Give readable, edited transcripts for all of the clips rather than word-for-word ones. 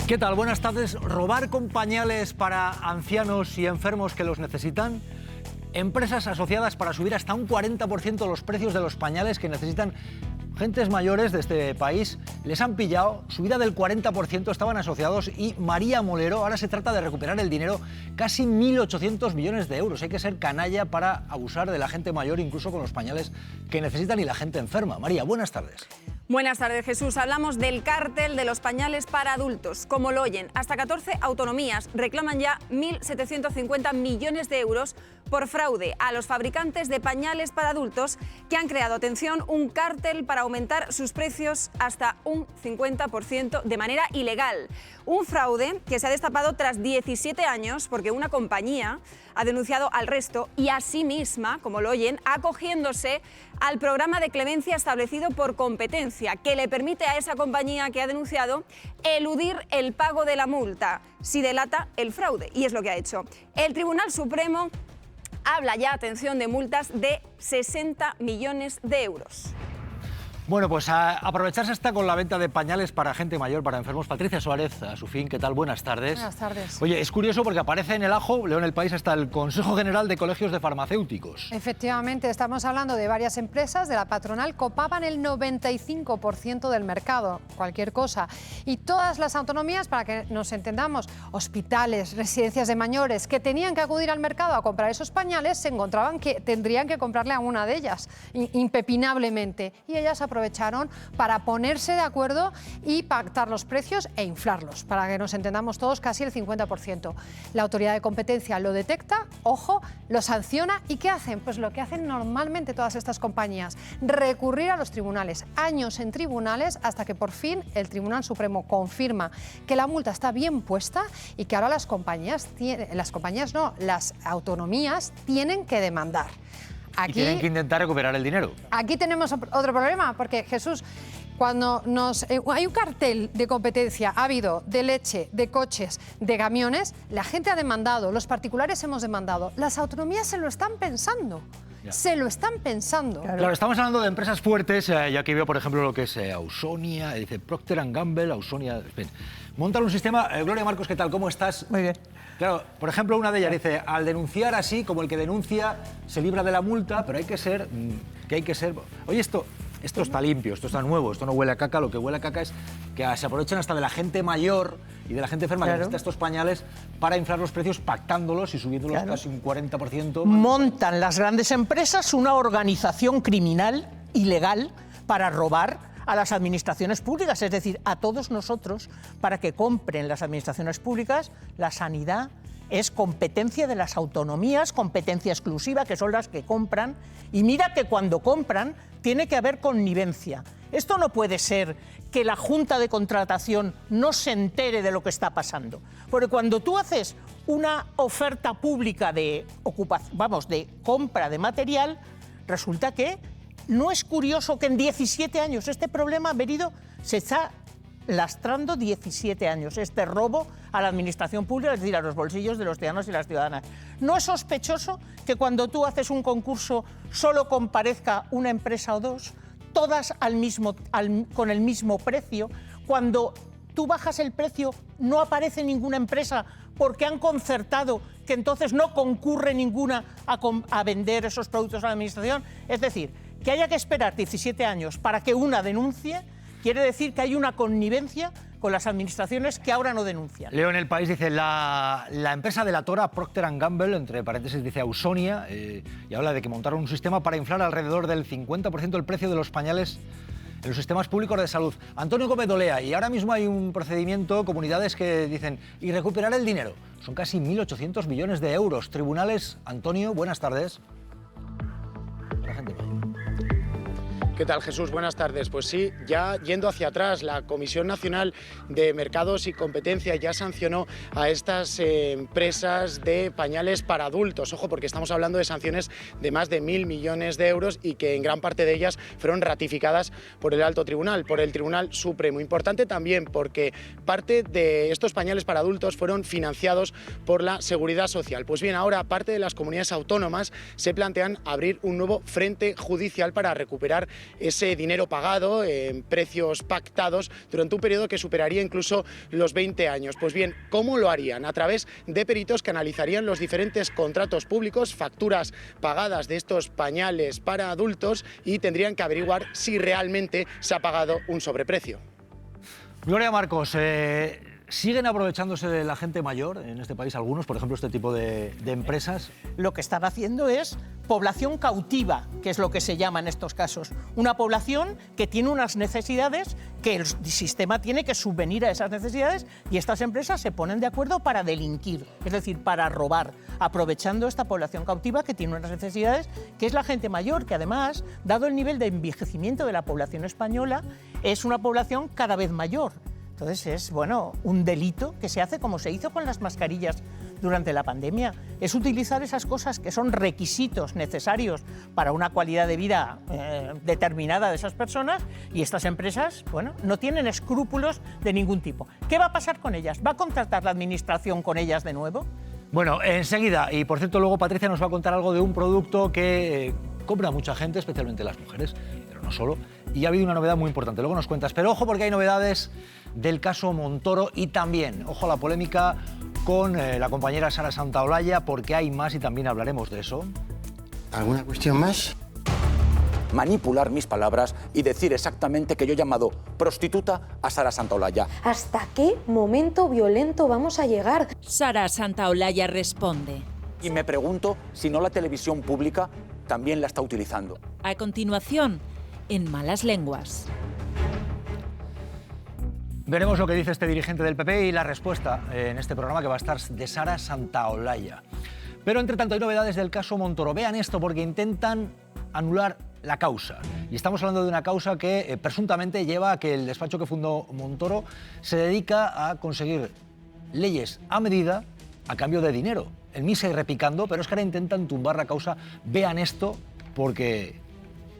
¿Qué tal? Buenas tardes. ¿Robar con pañales para ancianos y enfermos que los necesitan? Empresas asociadas para subir hasta un 40% los precios de los pañales que necesitan gentes mayores de este país. Les han pillado, subida del 40%, estaban asociados, y María Molero, ahora se trata de recuperar el dinero, casi 1.800 millones de euros. Hay que ser canalla para abusar de la gente mayor, incluso con los pañales que necesitan y la gente enferma. María, buenas tardes. Buenas tardes, Jesús. Hablamos del cártel de los pañales para adultos. Como lo oyen, hasta 14 autonomías reclaman ya 1.750 millones de euros por fraude a los fabricantes de pañales para adultos que han creado, atención, un cártel para aumentar sus precios hasta un 50% de manera ilegal. Un fraude que se ha destapado tras 17 años porque una compañía ha denunciado al resto y a sí misma, como lo oyen, acogiéndose al programa de clemencia establecido por competencia, que le permite a esa compañía que ha denunciado eludir el pago de la multa si delata el fraude, y es lo que ha hecho. El Tribunal Supremo habla ya, atención, de multas de 60 millones de euros. Bueno, pues a aprovecharse está con la venta de pañales para gente mayor, para enfermos. Patricia Suárez, a su fin, ¿qué tal? Buenas tardes. Buenas tardes. Oye, es curioso porque aparece en el ajo, leo en El País, hasta el Consejo General de Colegios de Farmacéuticos. Efectivamente, estamos hablando de varias empresas de la patronal, copaban el 95% del mercado, cualquier cosa. Y todas las autonomías, para que nos entendamos, hospitales, residencias de mayores, que tenían que acudir al mercado a comprar esos pañales, se encontraban que tendrían que comprarle a una de ellas, impepinablemente. Y ellas aprovecharon para ponerse de acuerdo y pactar los precios e inflarlos, para que nos entendamos todos, casi el 50%. La autoridad de competencia lo detecta, ojo, lo sanciona, ¿y qué hacen? Pues lo que hacen normalmente todas estas compañías, recurrir a los tribunales, años en tribunales, hasta que por fin el Tribunal Supremo confirma que la multa está bien puesta y que ahora las autonomías tienen que demandar. Aquí, y tienen que intentar recuperar el dinero. Aquí tenemos otro problema, porque Jesús, cuando hay un cartel de competencia, ha habido de leche, de coches, de camiones, la gente ha demandado, los particulares hemos demandado, las autonomías se lo están pensando. Ya. Se lo están pensando. Claro, estamos hablando de empresas fuertes, ya que veo, por ejemplo, lo que es Ausonia, dice Procter & Gamble, Ausonia. Montan un sistema. Gloria Marcos, ¿qué tal? ¿Cómo estás? Muy bien. Claro, por ejemplo, una de ellas dice, al denunciar así, como el que denuncia, se libra de la multa, pero hay que ser... Oye, esto está limpio, esto está nuevo, esto no huele a caca. Lo que huele a caca es que se aprovechan hasta de la gente mayor y de la gente enferma, claro, que necesita estos pañales para inflar los precios, pactándolos y subiéndolos, claro, casi un 40%. Montan las grandes empresas una organización criminal, ilegal, para robar a las administraciones públicas, es decir, a todos nosotros, para que compren las administraciones públicas. La sanidad es competencia de las autonomías, competencia exclusiva, que son las que compran. Y mira que cuando compran tiene que haber connivencia. Esto no puede ser que la Junta de Contratación no se entere de lo que está pasando. Porque cuando tú haces una oferta pública de compra de material, resulta que no es curioso que en 17 años este problema ha venido, se está lastrando 17 años, este robo a la administración pública, es decir, a los bolsillos de los ciudadanos y las ciudadanas. ¿No es sospechoso que cuando tú haces un concurso solo comparezca una empresa o dos, todas con el mismo precio? Cuando tú bajas el precio no aparece ninguna empresa porque han concertado que entonces no concurre ninguna a vender esos productos a la administración. Es decir, que haya que esperar 17 años para que una denuncie, quiere decir que hay una connivencia con las administraciones que ahora no denuncian. Leo en El País, dice, la empresa delatora Procter & Gamble, entre paréntesis dice Ausonia, y habla de que montaron un sistema para inflar alrededor del 50% el precio de los pañales en los sistemas públicos de salud. Antonio Gómez Dolea, y ahora mismo hay un procedimiento, comunidades que dicen, y recuperar el dinero. Son casi 1.800 millones de euros. Tribunales, Antonio, buenas tardes. La gente mayor. ¿Qué tal, Jesús? Buenas tardes. Pues sí, ya yendo hacia atrás, la Comisión Nacional de Mercados y Competencia ya sancionó a estas empresas de pañales para adultos. Ojo, porque estamos hablando de sanciones de más de 1.000 millones de euros y que en gran parte de ellas fueron ratificadas por el Alto Tribunal, por el Tribunal Supremo. Importante también porque parte de estos pañales para adultos fueron financiados por la Seguridad Social. Pues bien, ahora parte de las comunidades autónomas se plantean abrir un nuevo frente judicial para recuperar ese dinero pagado en precios pactados durante un periodo que superaría incluso los 20 años. Pues bien, ¿cómo lo harían? A través de peritos que analizarían los diferentes contratos públicos, facturas pagadas de estos pañales para adultos y tendrían que averiguar si realmente se ha pagado un sobreprecio. Gloria Marcos, ¿siguen aprovechándose de la gente mayor en este país algunos, por ejemplo, este tipo de empresas? Lo que están haciendo es población cautiva, que es lo que se llama en estos casos. Una población que tiene unas necesidades que el sistema tiene que subvenir a esas necesidades y estas empresas se ponen de acuerdo para delinquir, es decir, para robar, aprovechando esta población cautiva que tiene unas necesidades, que es la gente mayor, que además, dado el nivel de envejecimiento de la población española, es una población cada vez mayor. Entonces es, bueno, un delito que se hace como se hizo con las mascarillas durante la pandemia. Es utilizar esas cosas que son requisitos necesarios para una calidad de vida determinada de esas personas y estas empresas, bueno, no tienen escrúpulos de ningún tipo. ¿Qué va a pasar con ellas? ¿Va a contratar la administración con ellas de nuevo? Bueno, enseguida, y por cierto, luego Patricia nos va a contar algo de un producto que compra mucha gente, especialmente las mujeres, pero no solo, y ha habido una novedad muy importante, luego nos cuentas, pero ojo porque hay novedades del caso Montoro y también, ojo a la polémica con la compañera Sara Santaolalla, porque hay más y también hablaremos de eso. ¿Alguna cuestión más? Manipular mis palabras y decir exactamente que yo he llamado prostituta a Sara Santaolalla. ¿Hasta qué momento violento vamos a llegar? Sara Santaolalla responde. Y me pregunto si no la televisión pública también la está utilizando. A continuación, en Malas Lenguas. Veremos lo que dice este dirigente del PP y la respuesta en este programa que va a estar de Sara Santaolalla. Pero entre tanto hay novedades del caso Montoro. Vean esto porque intentan anular la causa. Y estamos hablando de una causa que presuntamente lleva a que el despacho que fundó Montoro se dedica a conseguir leyes a medida a cambio de dinero. El MISA y repicando, pero es que ahora intentan tumbar la causa. Vean esto porque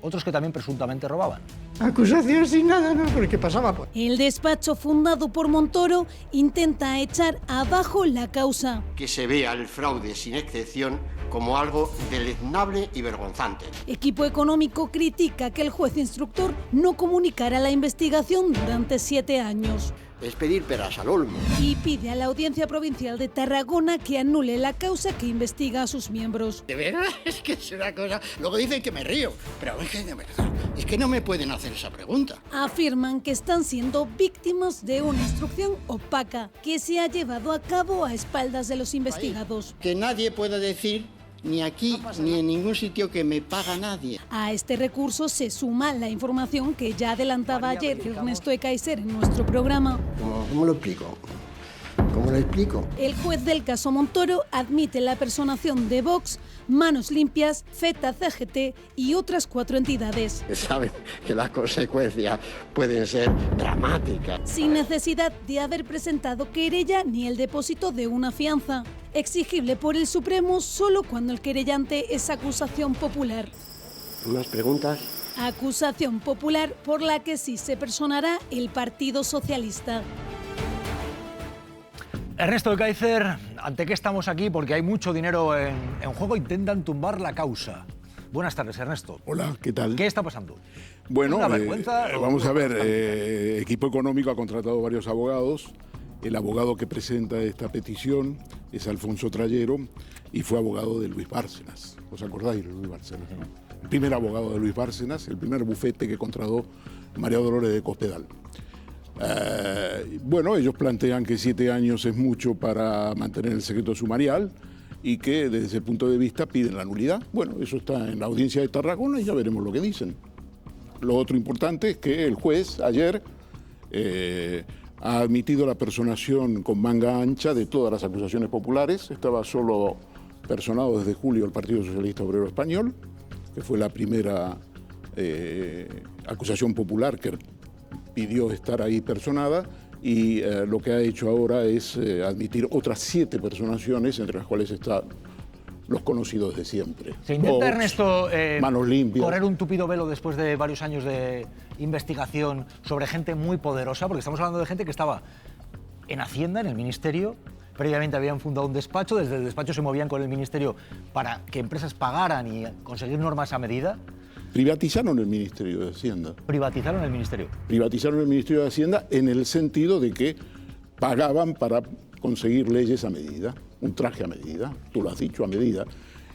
otros que también presuntamente robaban. Acusación sin nada, ¿no? Porque pasaba por... El despacho fundado por Montoro intenta echar abajo la causa. Que se vea el fraude sin excepción como algo deleznable y vergonzante. Equipo Económico critica que el juez instructor no comunicara la investigación durante 7 años. Es pedir peras al olmo. Y pide a la Audiencia Provincial de Tarragona que anule la causa que investiga a sus miembros. De verdad, es que es una cosa... Luego dicen que me río, pero es que de verdad, es que no me pueden hacer esa pregunta. Afirman que están siendo víctimas de una instrucción opaca que se ha llevado a cabo a espaldas de los investigados. Que nadie pueda decir, ni aquí ni en ningún sitio, que me paga nadie. A este recurso se suma la información que ya adelantaba ayer Ernesto Ekaizer en nuestro programa. ¿Cómo lo explico? ¿Cómo lo explico? El juez del caso Montoro admite la personación de Vox, Manos Limpias, FETA CGT y otras 4 entidades. Saben que las consecuencias pueden ser dramáticas. Sin necesidad de haber presentado querella ni el depósito de una fianza. Exigible por el Supremo solo cuando el querellante es acusación popular. ¿Más preguntas? Acusación popular por la que sí se personará el Partido Socialista. Ernesto Ekaizer, ¿ante qué estamos aquí? Porque hay mucho dinero en juego, intentan tumbar la causa. Buenas tardes, Ernesto. Hola, ¿qué tal? ¿Qué está pasando? Bueno, ¿Una vergüenza? vamos a ver, Equipo Económico ha contratado varios abogados. El abogado que presenta esta petición es Alfonso Trayero y fue abogado de Luis Bárcenas. ¿Os acordáis de Luis Bárcenas? ¿No? El primer abogado de Luis Bárcenas, el primer bufete que contrató María Dolores de Cospedal. Bueno, ellos plantean que 7 años es mucho para mantener el secreto sumarial y que desde ese punto de vista piden la nulidad. Bueno, eso está en la audiencia de Tarragona y ya veremos lo que dicen. Lo otro importante es que el juez ayer ha admitido la personación con manga ancha de todas las acusaciones populares. Estaba solo personado desde julio el Partido Socialista Obrero Español, que fue la primera acusación popular que pidió estar ahí personada, y lo que ha hecho ahora es admitir otras 7 personaciones, entre las cuales están los conocidos de siempre. Se intenta, Ernesto, Manos Limpias, correr un tupido velo después de varios años de investigación sobre gente muy poderosa, porque estamos hablando de gente que estaba en Hacienda, en el Ministerio. Previamente habían fundado un despacho, desde el despacho se movían con el Ministerio para que empresas pagaran y conseguir normas a medida. Privatizaron el Ministerio de Hacienda. Privatizaron el Ministerio. Privatizaron el Ministerio de Hacienda en el sentido de que pagaban para conseguir leyes a medida, un traje a medida, tú lo has dicho, a medida.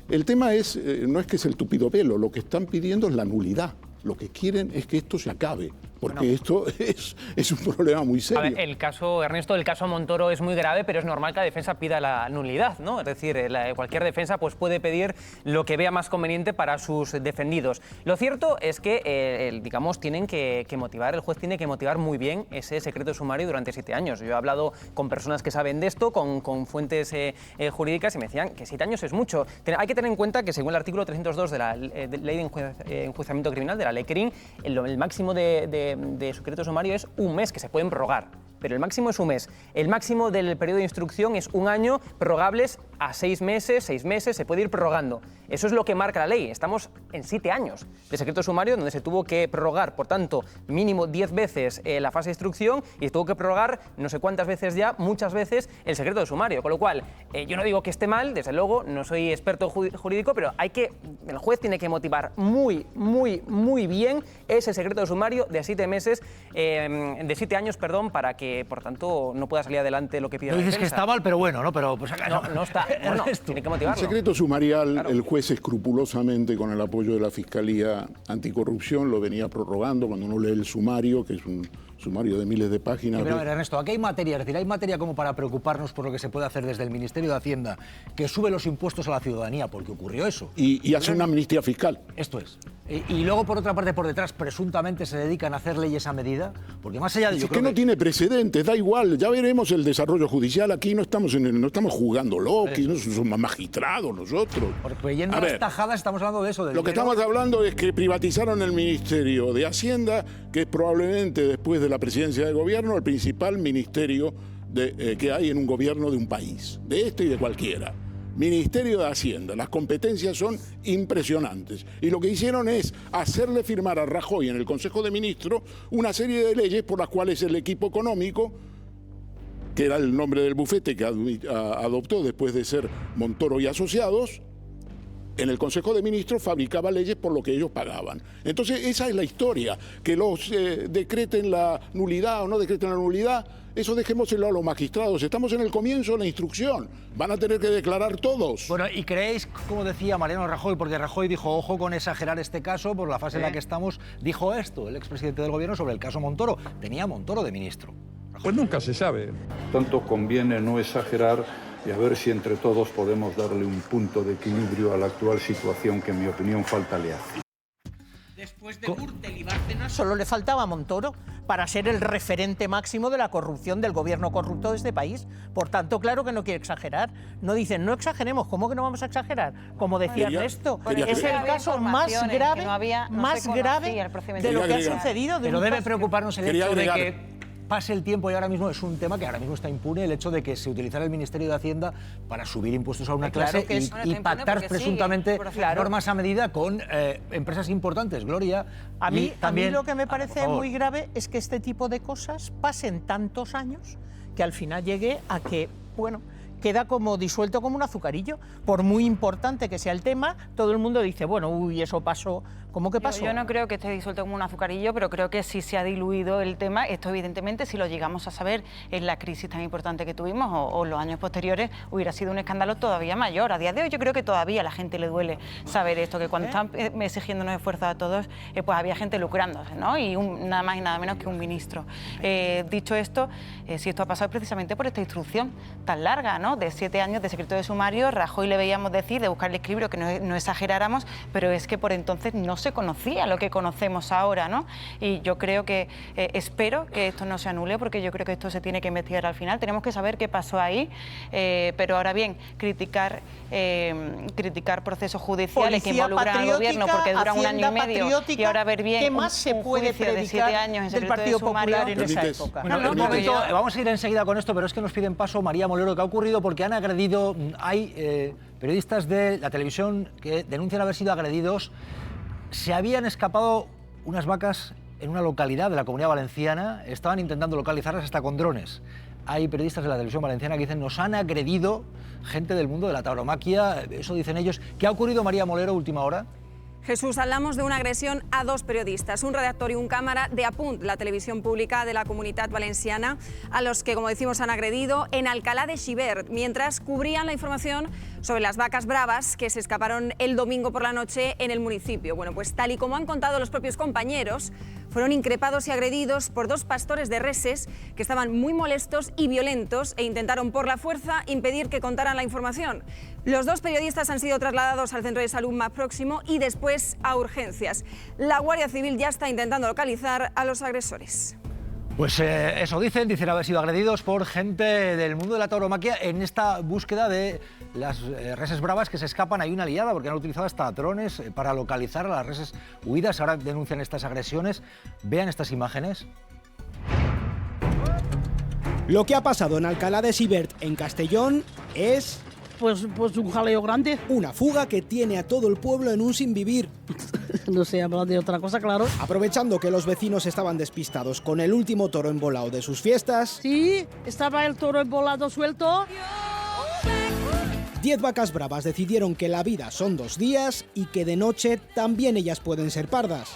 El tema es, no es que es el tupido pelo, lo que están pidiendo es la nulidad. Lo que quieren es que esto se acabe, porque esto es un problema muy serio. A ver, el caso, Ernesto, el caso Montoro es muy grave, pero es normal que la defensa pida la nulidad, ¿no? Es decir, cualquier defensa pues, puede pedir lo que vea más conveniente para sus defendidos. Lo cierto es que, digamos, tienen que motivar, el juez tiene que motivar muy bien ese secreto sumario durante 7 años. Yo he hablado con personas que saben de esto, con fuentes jurídicas, y me decían que 7 años es mucho. Hay que tener en cuenta que, según el artículo 302 de la Ley de Enjuiciamiento Criminal, de la Ley CRIM, el máximo de secreto sumario es 1 mes, que se pueden prorrogar, pero el máximo es 1 mes. El máximo del periodo de instrucción es 1 año, prorrogables a 6 meses, se puede ir prorrogando. Eso es lo que marca la ley. Estamos en 7 años de secreto sumario, donde se tuvo que prorrogar, por tanto, mínimo 10 veces la fase de instrucción, y se tuvo que prorrogar no sé cuántas veces ya, muchas veces, el secreto de sumario. Con lo cual, yo no digo que esté mal, desde luego, no soy experto jurídico, pero el juez tiene que motivar muy bien ese secreto de sumario de 7 meses, de 7 años, perdón, para que, por tanto, no pueda salir adelante lo que pide la defensa. Dices que está mal, pero bueno, ¿no? Pero pues no está. Bueno, tiene que motivarlo. El secreto sumarial, claro. El juez escrupulosamente, con el apoyo de la Fiscalía Anticorrupción, lo venía prorrogando. Cuando uno lee el sumario, que es un sumario de miles de páginas. Sí, pero Ernesto, aquí hay materia, es decir, hay materia como para preocuparnos por lo que se puede hacer desde el Ministerio de Hacienda, que sube los impuestos a la ciudadanía, porque ocurrió eso. Y hace una amnistía fiscal. Esto es. Y luego, por otra parte, por detrás, presuntamente se dedican a hacer leyes a medida, porque más allá de... Es que no tiene precedentes, da igual, ya veremos el desarrollo judicial. Aquí no estamos jugando aquí no somos magistrados nosotros. Porque yendo a las tajadas estamos hablando de eso. Lo que estamos hablando es que privatizaron el Ministerio de Hacienda, que es probablemente, después de la presidencia del gobierno, el principal ministerio que hay en un gobierno de un país, de este y de cualquiera. Ministerio de Hacienda, las competencias son impresionantes. Y lo que hicieron es hacerle firmar a Rajoy en el Consejo de Ministros una serie de leyes por las cuales el equipo económico, que era el nombre del bufete que adoptó después de ser Montoro y Asociados, en el Consejo de Ministros fabricaba leyes por lo que ellos pagaban. Entonces, esa es la historia. Que los decreten la nulidad o no decreten la nulidad, eso dejémoselo a los magistrados. Estamos en el comienzo de la instrucción. Van a tener que declarar todos. Bueno, ¿y creéis, como decía Mariano Rajoy, porque Rajoy dijo, ojo con exagerar este caso, por la fase en la que estamos, dijo esto, el expresidente del gobierno, sobre el caso Montoro? Tenía Montoro de ministro. Pues nunca se sabe. Tanto conviene no exagerar y a ver si entre todos podemos darle un punto de equilibrio a la actual situación que, en mi opinión, falta le hace. Después de Gürtel y Bárcenas, solo le faltaba a Montoro para ser el referente máximo de la corrupción del gobierno corrupto de este país. Por tanto, claro que no quiere exagerar. No dicen, no exageremos. ¿Cómo que no vamos a exagerar? Como decía Ernesto, es el caso más grave, de lo que ha sucedido. Pero debe preocuparnos el hecho de que pase el tiempo, y ahora mismo es un tema que ahora mismo está impune, el hecho de que se utilizara el Ministerio de Hacienda para subir impuestos a una clase y pactar presuntamente normas a medida con empresas importantes. Gloria, a mí lo que me parece muy grave es que este tipo de cosas pasen tantos años que al final llegue a que, bueno, queda como disuelto como un azucarillo. Por muy importante que sea el tema, todo el mundo dice, bueno, uy, eso pasó. ¿Cómo que pasó? Yo no creo que esté disuelto como un azucarillo, pero creo que sí se ha diluido el tema. Esto, evidentemente, si lo llegamos a saber en la crisis tan importante que tuvimos o los años posteriores, hubiera sido un escándalo todavía mayor. A día de hoy yo creo que todavía a la gente le duele saber esto, que cuando están exigiéndonos esfuerzos a todos, pues había gente lucrándose, ¿no? Y nada más y nada menos que un ministro. Dicho esto, si esto ha pasado precisamente por esta instrucción tan larga, ¿no? De 7 años de secreto de sumario. Rajoy le veíamos decir, de buscar el equilibrio, que no exageráramos, pero es que por entonces no se conocía lo que conocemos ahora, ¿no? Y yo creo que, espero que esto no se anule, porque yo creo que esto se tiene que investigar al final. Tenemos que saber qué pasó ahí, pero ahora bien, criticar procesos judiciales que involucran al gobierno porque duran un año y medio, y ahora ver bien ¿qué más se puede juicio de 7 años en del secreto Partido de sumario Popular en esa época? Bueno, un momento, vamos a ir enseguida con esto, pero es que nos piden paso María Molero. ¿Qué ha ocurrido? Porque han agredido, hay periodistas de la televisión que denuncian haber sido agredidos. Se habían escapado unas vacas en una localidad de la Comunidad Valenciana, estaban intentando localizarlas hasta con drones. Hay periodistas de la televisión valenciana que dicen, nos han agredido gente del mundo de la tauromaquia, eso dicen ellos. ¿Qué ha ocurrido, María Molero, última hora? Jesús, hablamos de una agresión a dos periodistas, un redactor y un cámara de Apunt, la televisión pública de la Comunitat Valenciana, a los que, como decimos, han agredido en Alcalá de Xivert, mientras cubrían la información sobre las vacas bravas que se escaparon el domingo por la noche en el municipio. Bueno, pues tal y como han contado los propios compañeros, fueron increpados y agredidos por dos pastores de reses que estaban muy molestos y violentos e intentaron por la fuerza impedir que contaran la información. Los dos periodistas han sido trasladados al centro de salud más próximo y después a urgencias. La Guardia Civil ya está intentando localizar a los agresores. Pues eso dicen haber sido agredidos por gente del mundo de la tauromaquia en esta búsqueda de las reses bravas que se escapan. Hay una liada porque han utilizado hasta drones para localizar a las reses huidas. Ahora denuncian estas agresiones. Vean estas imágenes. Lo que ha pasado en Alcalá de Xivert, en Castellón, es... Pues un jaleo grande. Una fuga que tiene a todo el pueblo en un sinvivir. No sé hablar de otra cosa, claro. Aprovechando que los vecinos estaban despistados con el último toro embolado de sus fiestas... Sí, estaba el toro embolado suelto. 10 vacas bravas decidieron que la vida son 2 días y que de noche también ellas pueden ser pardas.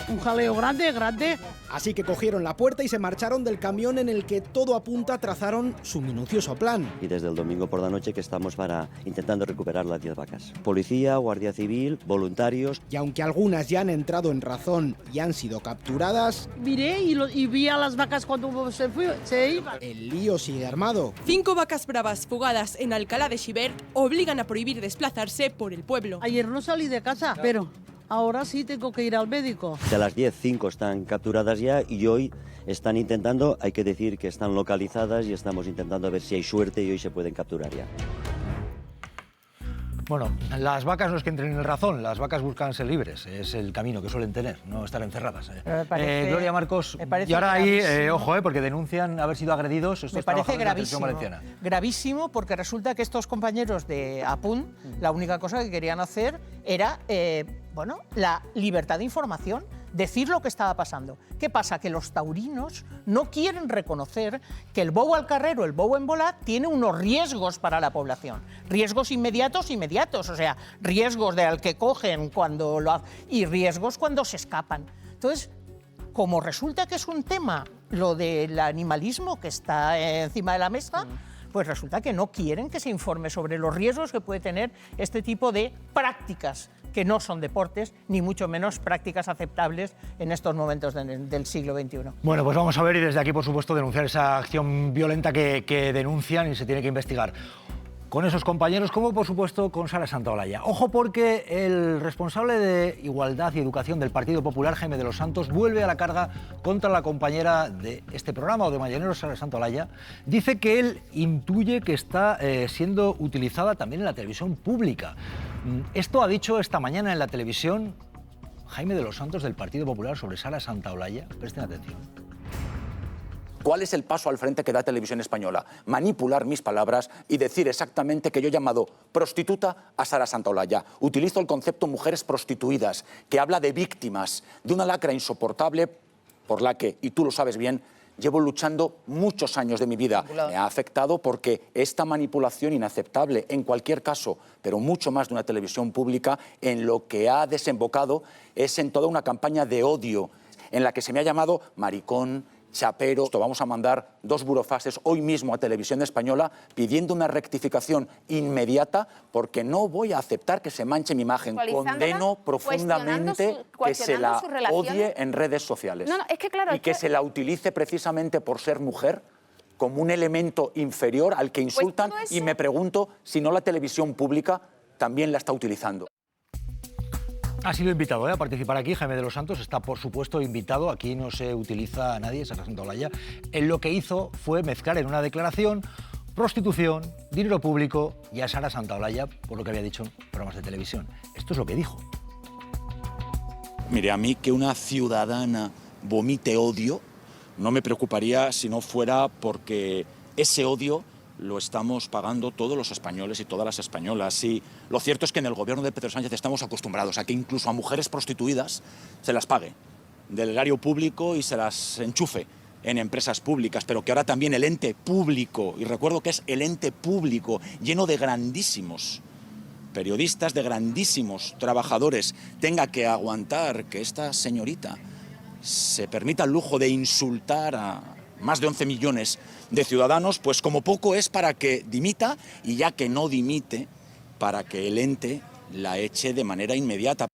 Un jaleo grande. Así que cogieron la puerta y se marcharon del camión en el que todo apunta trazaron su minucioso plan. Y desde el domingo por la noche que estamos intentando recuperar las 10 vacas. Policía, Guardia Civil, voluntarios. Y aunque algunas ya han entrado en razón y han sido capturadas... Miré y vi a las vacas cuando se iban. El lío sigue armado. 5 vacas bravas fugadas en Alcalá de Xivert obligan a prohibir desplazarse por el pueblo. Ayer no salí de casa, pero... ahora sí tengo que ir al médico. De las 10, 5 están capturadas ya y hoy están intentando, hay que decir que están localizadas y estamos intentando ver si hay suerte y hoy se pueden capturar ya. Bueno, las vacas no es que entren en razón, las vacas buscan ser libres, es el camino que suelen tener, no estar encerradas. Gloria Marcos, y ahora ahí, ojo, porque denuncian haber sido agredidos estos trabajadores de la televisión valenciana. Gravísimo, porque resulta que estos compañeros de Apunt, la única cosa que querían hacer era, la libertad de información, decir lo que estaba pasando. ¿Qué pasa? Que los taurinos no quieren reconocer que el bou al carrero, el bou embolat, tiene unos riesgos para la población. Riesgos inmediatos, o sea, riesgos del que cogen cuando lo hacen y riesgos cuando se escapan. Entonces, como resulta que es un tema, lo del animalismo que está encima de la mesa, pues resulta que no quieren que se informe sobre los riesgos que puede tener este tipo de prácticas que no son deportes, ni mucho menos prácticas aceptables en estos momentos del siglo XXI. Bueno, pues vamos a ver y desde aquí, por supuesto, denunciar esa acción violenta que denuncian y se tiene que investigar. Con esos compañeros, como por supuesto con Sara Santaolalla. Ojo, porque el responsable de Igualdad y Educación del Partido Popular, Jaime de los Santos, vuelve a la carga contra la compañera de este programa o de Mañaneros, Sara Santaolalla. Dice que él intuye que está siendo utilizada también en la televisión pública. Esto ha dicho esta mañana en la televisión Jaime de los Santos del Partido Popular sobre Sara Santaolalla. Presten atención. ¿Cuál es el paso al frente que da Televisión Española? Manipular mis palabras y decir exactamente que yo he llamado prostituta a Sara Santaolalla. Utilizo el concepto mujeres prostituidas, que habla de víctimas, de una lacra insoportable por la que, y tú lo sabes bien, llevo luchando muchos años de mi vida. Me ha afectado porque esta manipulación inaceptable, en cualquier caso, pero mucho más de una televisión pública, en lo que ha desembocado es en toda una campaña de odio, en la que se me ha llamado maricón, chapero. Vamos a mandar 2 burofaxes hoy mismo a Televisión Española pidiendo una rectificación inmediata porque no voy a aceptar que se manche mi imagen. Condeno profundamente que se la odie en redes sociales. Es que, claro, y que se la utilice precisamente por ser mujer como un elemento inferior al que insultan, y me pregunto si no la televisión pública también la está utilizando. Ha sido invitado a participar aquí, Jaime de los Santos está por supuesto invitado, aquí no se utiliza a nadie, Sara Santaolalla. Él lo que hizo fue mezclar en una declaración prostitución, dinero público y a Sara Santaolalla por lo que había dicho en programas de televisión. Esto es lo que dijo. Mire, a mí que una ciudadana vomite odio no me preocuparía si no fuera porque ese odio lo estamos pagando todos los españoles y todas las españolas. Y lo cierto es que en el gobierno de Pedro Sánchez estamos acostumbrados a que incluso a mujeres prostituidas se las pague del erario público y se las enchufe en empresas públicas, pero que ahora también el ente público, y recuerdo que es el ente público lleno de grandísimos periodistas, de grandísimos trabajadores, tenga que aguantar que esta señorita se permita el lujo de insultar a más de 11 millones de ciudadanos, pues como poco es para que dimita, y ya que no dimite, para que el ente la eche de manera inmediata.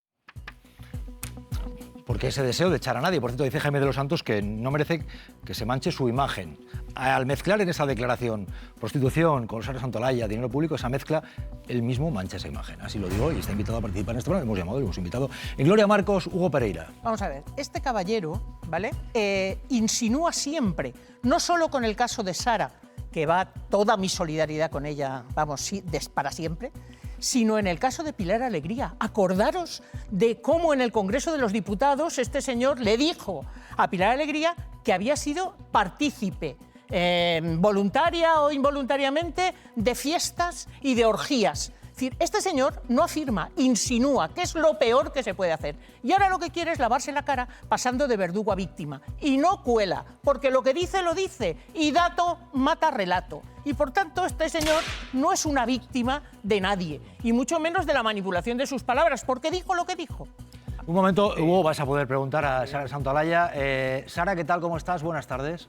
Porque ese deseo de echar a nadie. Por cierto, dice Jaime de los Santos que no merece que se manche su imagen. Al mezclar en esa declaración prostitución con Sara Santolaya, dinero público, esa mezcla, él mismo mancha esa imagen. Así lo digo y está invitado a participar en este programa. Hemos llamado, le hemos invitado. En Gloria Marcos, Hugo Pereira. Vamos a ver, este caballero, ¿vale? Insinúa siempre, no solo con el caso de Sara, que va toda mi solidaridad con ella, vamos, sí, para siempre, sino en el caso de Pilar Alegría. Acordaros de cómo en el Congreso de los Diputados este señor le dijo a Pilar Alegría que había sido partícipe, voluntaria o involuntariamente, de fiestas y de orgías. Es decir, este señor no afirma, insinúa, que es lo peor que se puede hacer. Y ahora lo que quiere es lavarse la cara pasando de verdugo a víctima. Y no cuela, porque lo que dice lo dice, y dato mata relato. Y por tanto este señor no es una víctima de nadie, y mucho menos de la manipulación de sus palabras, porque dijo lo que dijo. Un momento, Hugo, vas a poder preguntar a Sara Santolaya. Sara, ¿qué tal? ¿Cómo estás? Buenas tardes.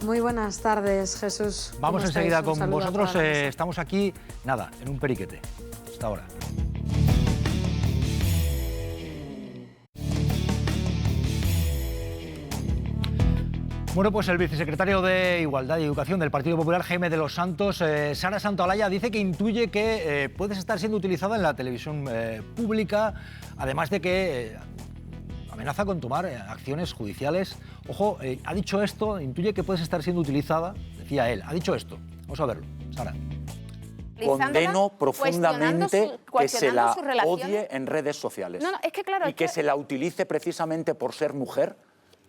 Muy buenas tardes, Jesús. Vamos enseguida con vosotros. Estamos aquí, nada, en un periquete. Hasta ahora. Bueno, pues el vicesecretario de Igualdad y Educación del Partido Popular, Jaime de los Santos, Sara Santolaya, dice que intuye que puedes estar siendo utilizada en la televisión pública, además de que amenaza con tomar acciones judiciales. Ojo, ha dicho esto, intuye que puedes estar siendo utilizada, decía él, ha dicho esto. Vamos a verlo, Sara. Condeno profundamente que se la odie en redes sociales. Es que, claro, y que se la utilice precisamente por ser mujer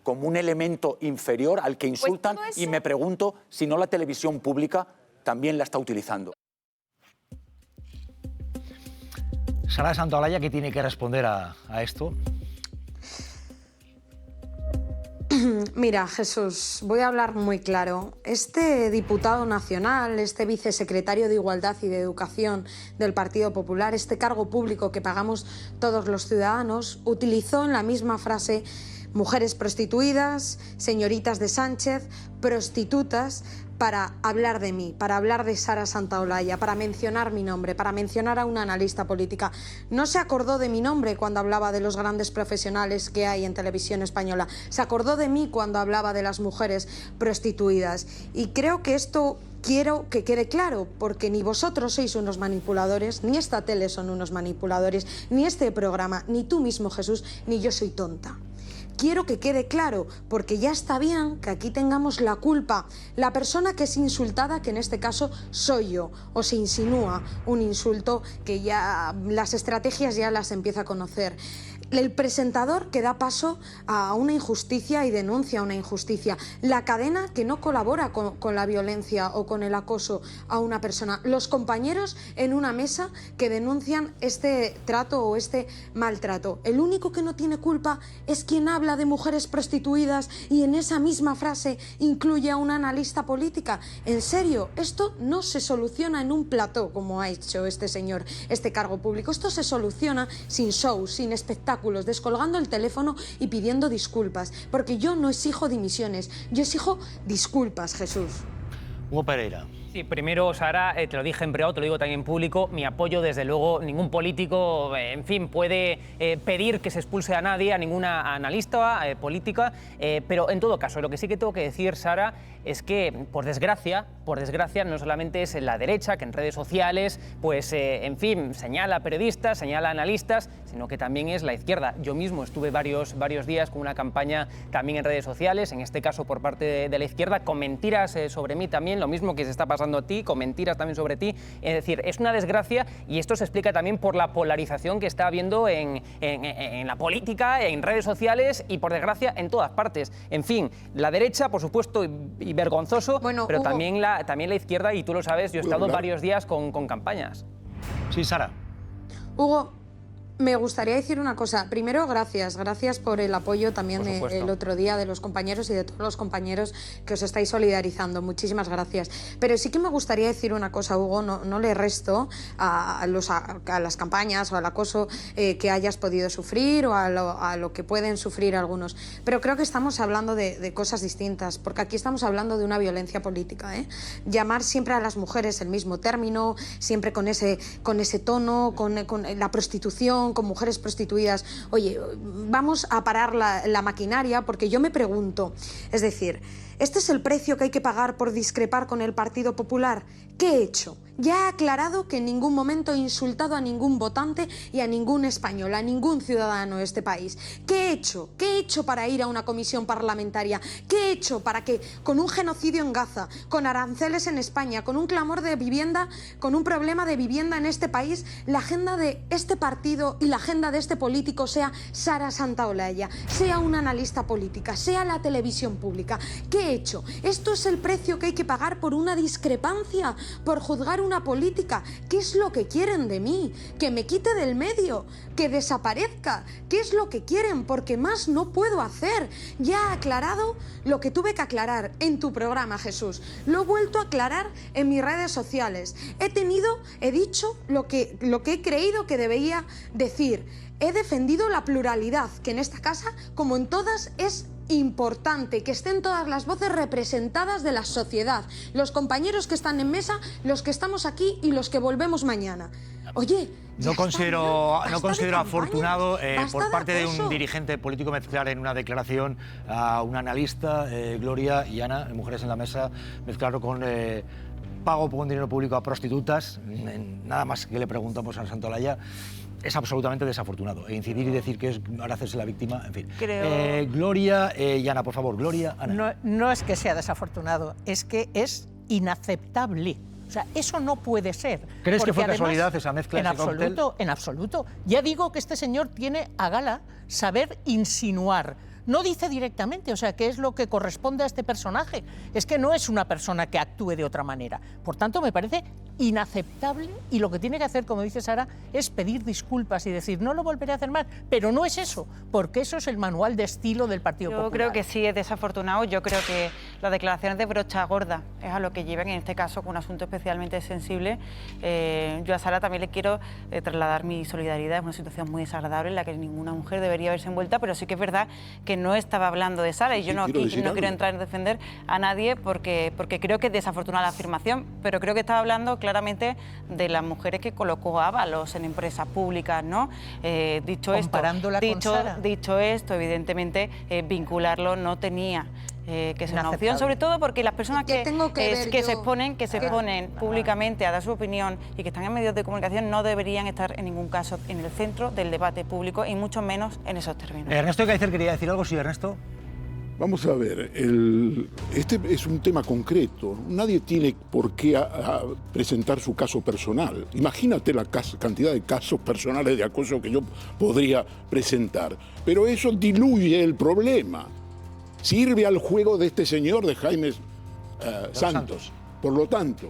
como un elemento inferior al que insultan, pues y me pregunto si no la televisión pública también la está utilizando. Sara Santolaya, ¿qué tiene que responder a esto? Mira, Jesús, voy a hablar muy claro. Este diputado nacional, este vicesecretario de Igualdad y de Educación del Partido Popular, este cargo público que pagamos todos los ciudadanos, utilizó en la misma frase mujeres prostituidas, señoritas de Sánchez, prostitutas, para hablar de mí, para hablar de Sara Santolaya, para mencionar mi nombre, para mencionar a una analista política. No se acordó de mi nombre cuando hablaba de los grandes profesionales que hay en televisión española. Se acordó de mí cuando hablaba de las mujeres prostituidas. Y creo que esto quiero que quede claro, porque ni vosotros sois unos manipuladores, ni esta tele son unos manipuladores, ni este programa, ni tú mismo, Jesús, ni yo soy tonta. Quiero que quede claro, porque ya está bien que aquí tengamos la culpa, la persona que es insultada, que en este caso soy yo, o se insinúa un insulto que ya las estrategias ya las empieza a conocer. El presentador que da paso a una injusticia y denuncia una injusticia. La cadena que no colabora con la violencia o con el acoso a una persona. Los compañeros en una mesa que denuncian este trato o este maltrato. El único que no tiene culpa es quien habla de mujeres prostituidas y en esa misma frase incluye a una analista política. En serio, esto no se soluciona en un plató como ha hecho este señor, este cargo público. Esto se soluciona sin show, sin espectáculo, descolgando el teléfono y pidiendo disculpas, porque yo no exijo dimisiones, yo exijo disculpas, Jesús. Hugo Pereira. Sí, primero, Sara, te lo dije en privado, te lo digo también en público, mi apoyo, desde luego, ningún político, en fin, puede pedir que se expulse a nadie, a ninguna analista política, pero en todo caso, lo que sí que tengo que decir, Sara, es que, por desgracia, no solamente es la derecha, que en redes sociales, pues, en fin, señala a periodistas, señala a analistas, sino que también es la izquierda. Yo mismo estuve varios días con una campaña también en redes sociales, en este caso por parte de la izquierda, con mentiras sobre mí también, lo mismo que se está pasando a ti, con mentiras también sobre ti. Es decir, es una desgracia, y esto se explica también por la polarización que está habiendo en la política, en redes sociales y, por desgracia, en todas partes. En fin, la derecha, por supuesto, y vergonzoso, bueno, pero Hugo, también la izquierda, y tú lo sabes, yo he estado varios días con campañas. Sí, Sara. Hugo, Me gustaría decir una cosa. Primero, gracias por el apoyo también el otro día de los compañeros y de todos los compañeros que os estáis solidarizando. Muchísimas gracias. Pero sí que me gustaría decir una cosa, Hugo, no le resto a las campañas o al acoso que hayas podido sufrir o a lo que pueden sufrir algunos. Pero creo que estamos hablando de cosas distintas, porque aquí estamos hablando de una violencia política, ¿eh? Llamar siempre a las mujeres el mismo término, siempre con ese tono, con la prostitución, con mujeres prostituidas. Oye, vamos a parar la maquinaria, porque yo me pregunto, es decir, ¿este es el precio que hay que pagar por discrepar con el Partido Popular? ¿Qué he hecho? Ya he aclarado que en ningún momento he insultado a ningún votante y a ningún español, a ningún ciudadano de este país. ¿Qué he hecho? ¿Qué he hecho para ir a una comisión parlamentaria? ¿Qué he hecho para que, con un genocidio en Gaza, con aranceles en España, con un clamor de vivienda, con un problema de vivienda en este país, la agenda de este partido y la agenda de este político sea Sara Santaolalla, sea una analista política, sea la televisión pública? ¿Qué he hecho? ¿Esto es el precio que hay que pagar por una discrepancia, por juzgar una política? ¿Qué es lo que quieren de mí? ¿Que me quite del medio? ¿Que desaparezca? ¿Qué es lo que quieren? Porque más no puedo hacer. Ya he aclarado lo que tuve que aclarar en tu programa, Jesús. Lo he vuelto a aclarar en mis redes sociales. He dicho lo que he creído que debía decir. He defendido la pluralidad, que en esta casa, como en todas, es importante, que estén todas las voces representadas de la sociedad, los compañeros que están en mesa, los que estamos aquí y los que volvemos mañana. Oye, no considero afortunado por parte de un dirigente político mezclar en una declaración a una analista, Gloria y Ana, Mujeres en la Mesa, mezclarlo con pago con dinero público a prostitutas. Nada más que le preguntamos a Santaolalla. Es absolutamente desafortunado. E incidir y decir que es ahora hacerse la víctima, en fin. Gloria y Ana, por favor. Gloria, Ana. No es que sea desafortunado, es que es inaceptable. O sea, eso no puede ser. ¿Crees que fue casualidad esa mezcla? En absoluto. Ya digo que este señor tiene a gala saber insinuar. No dice directamente, o sea, qué es lo que corresponde a este personaje. Es que no es una persona que actúe de otra manera. Por tanto, me parece inaceptable, y lo que tiene que hacer, como dice Sara, es pedir disculpas y decir, no lo volveré a hacer más. Pero no es eso, porque eso es el manual de estilo del Partido Popular. Yo creo que sí es desafortunado. Yo creo que las declaraciones de brocha gorda es a lo que llevan, en este caso, con un asunto especialmente sensible. Yo a Sara también le quiero trasladar mi solidaridad. Es una situación muy desagradable en la que ninguna mujer debería verse envuelta, pero sí que es verdad que no estaba hablando de Sara, y yo no quiero entrar en defender a nadie porque creo que es desafortunada la afirmación, pero creo que estaba hablando claramente de las mujeres que colocó Ábalos en empresas públicas, ¿no? Dicho esto, evidentemente vincularlo no tenía que ser una opción, sobre todo porque las personas que se exponen públicamente a dar su opinión y que están en medios de comunicación no deberían estar en ningún caso en el centro del debate público, y mucho menos en esos términos. Ernesto Kaiser quería decir algo. Sí, Ernesto. Vamos a ver, este es un tema concreto. Nadie tiene por qué presentar su caso personal. Imagínate la cantidad de casos personales de acoso que yo podría presentar. Pero eso diluye el problema. Sirve al juego de este señor, de Jaime Santos. Por lo tanto,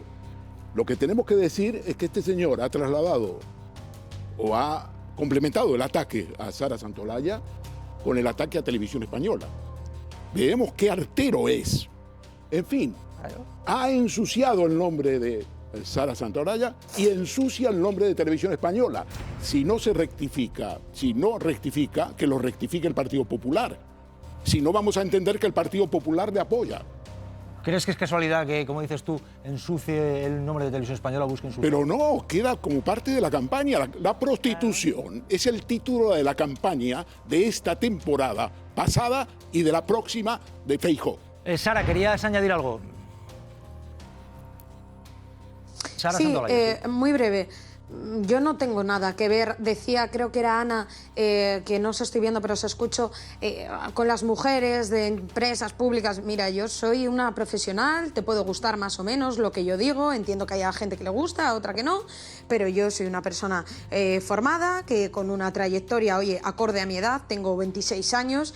lo que tenemos que decir es que este señor ha trasladado o ha complementado el ataque a Sara Santaolalla con el ataque a Televisión Española. Veamos qué artero es. En fin, ha ensuciado el nombre de Sara Santaolalla y ensucia el nombre de Televisión Española. Si no rectifica, que lo rectifique el Partido Popular. Si no, vamos a entender que el Partido Popular le apoya. ¿Crees que es casualidad que, como dices tú, ensucie el nombre de Televisión Española o busque ensuciar? Pero no, queda como parte de la campaña. La prostitución es el título de la campaña de esta temporada pasada y de la próxima de Feijóo. Sara, ¿querías añadir algo? Sara, sí, muy breve. Yo no tengo nada que ver, decía, creo que era Ana, que no se estoy viendo, pero se escucho, con las mujeres de empresas públicas. Mira, yo soy una profesional, te puede gustar más o menos lo que yo digo, entiendo que haya gente que le gusta, otra que no, pero yo soy una persona formada, que con una trayectoria, oye, acorde a mi edad, tengo 26 años,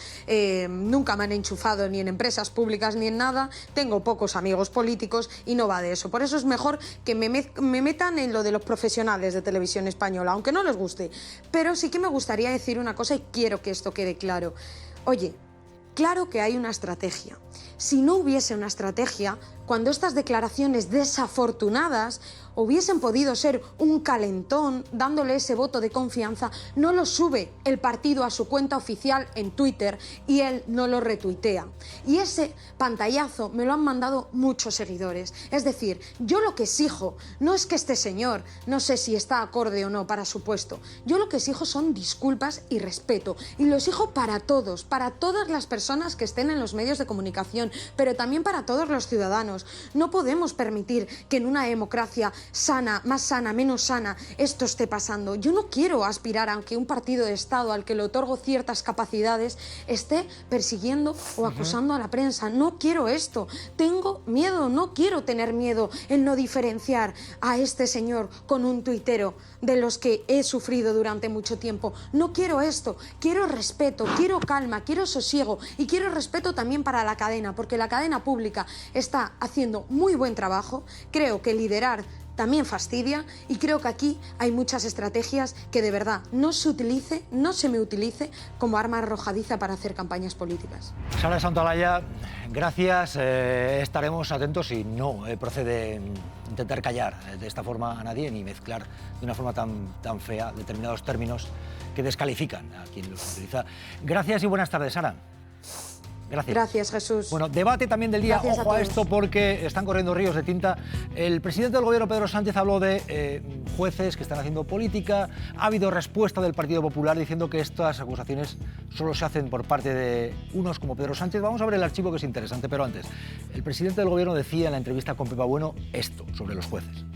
nunca me han enchufado ni en empresas públicas ni en nada, tengo pocos amigos políticos y no va de eso. Por eso es mejor que me metan en lo de los profesionales. canales de televisión española, aunque no les guste. Pero sí que me gustaría decir una cosa y quiero que esto quede claro. Oye, claro que hay una estrategia. Si no hubiese una estrategia, cuando estas declaraciones desafortunadas hubiesen podido ser un calentón, dándole ese voto de confianza, no lo sube el partido a su cuenta oficial en Twitter y él no lo retuitea. Y ese pantallazo me lo han mandado muchos seguidores. Es decir, yo lo que exijo no es que este señor, no sé si está acorde o no para su puesto, yo lo que exijo son disculpas y respeto. Y lo exijo para todos, para todas las personas que estén en los medios de comunicación, pero también para todos los ciudadanos. No podemos permitir que en una democracia sana, más sana, menos sana, esto esté pasando. Yo no quiero aspirar a que un partido de Estado al que le otorgo ciertas capacidades esté persiguiendo o acusando a la prensa. No quiero esto. Tengo miedo, no quiero tener miedo en no diferenciar a este señor con un tuitero de los que he sufrido durante mucho tiempo. No quiero esto. Quiero respeto, quiero calma, quiero sosiego y quiero respeto también para la cadena, porque la cadena pública está haciendo muy buen trabajo. Creo que liderar también fastidia y creo que aquí hay muchas estrategias que de verdad no se me utilice como arma arrojadiza para hacer campañas políticas. Sara Santaolalla, gracias. Estaremos atentos y no procede intentar callar de esta forma a nadie ni mezclar de una forma tan fea determinados términos que descalifican a quien los utiliza. Gracias y buenas tardes, Sara. Gracias. Gracias, Jesús. Bueno, debate también del día. Gracias Ojo a esto porque están corriendo ríos de tinta. El presidente del gobierno, Pedro Sánchez, habló de jueces que están haciendo política. Ha habido respuesta del Partido Popular diciendo que estas acusaciones solo se hacen por parte de unos como Pedro Sánchez. Vamos a ver el archivo, que es interesante, pero antes. El presidente del gobierno decía en la entrevista con Pepa Bueno esto sobre los jueces.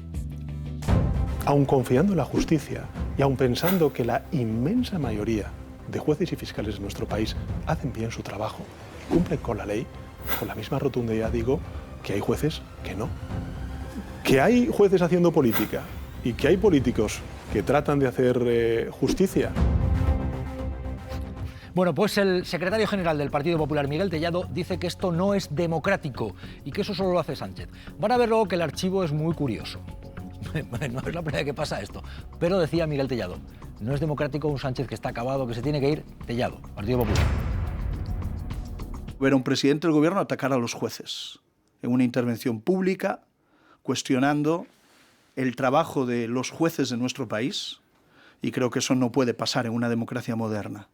Aun confiando en la justicia y aun pensando que la inmensa mayoría de jueces y fiscales de nuestro país hacen bien su trabajo, cumplen con la ley, con la misma rotundidad digo que hay jueces que no. Que hay jueces haciendo política y que hay políticos que tratan de hacer justicia. Bueno, pues el secretario general del Partido Popular, Miguel Tellado, dice que esto no es democrático y que eso solo lo hace Sánchez. Van a ver luego que el archivo es muy curioso. No es la primera vez que pasa esto, pero decía Miguel Tellado, no es democrático un Sánchez que está acabado, que se tiene que ir. Tellado, Partido Popular. Ver a un presidente del gobierno atacar a los jueces en una intervención pública, cuestionando el trabajo de los jueces de nuestro país, y creo que eso no puede pasar en una democracia moderna.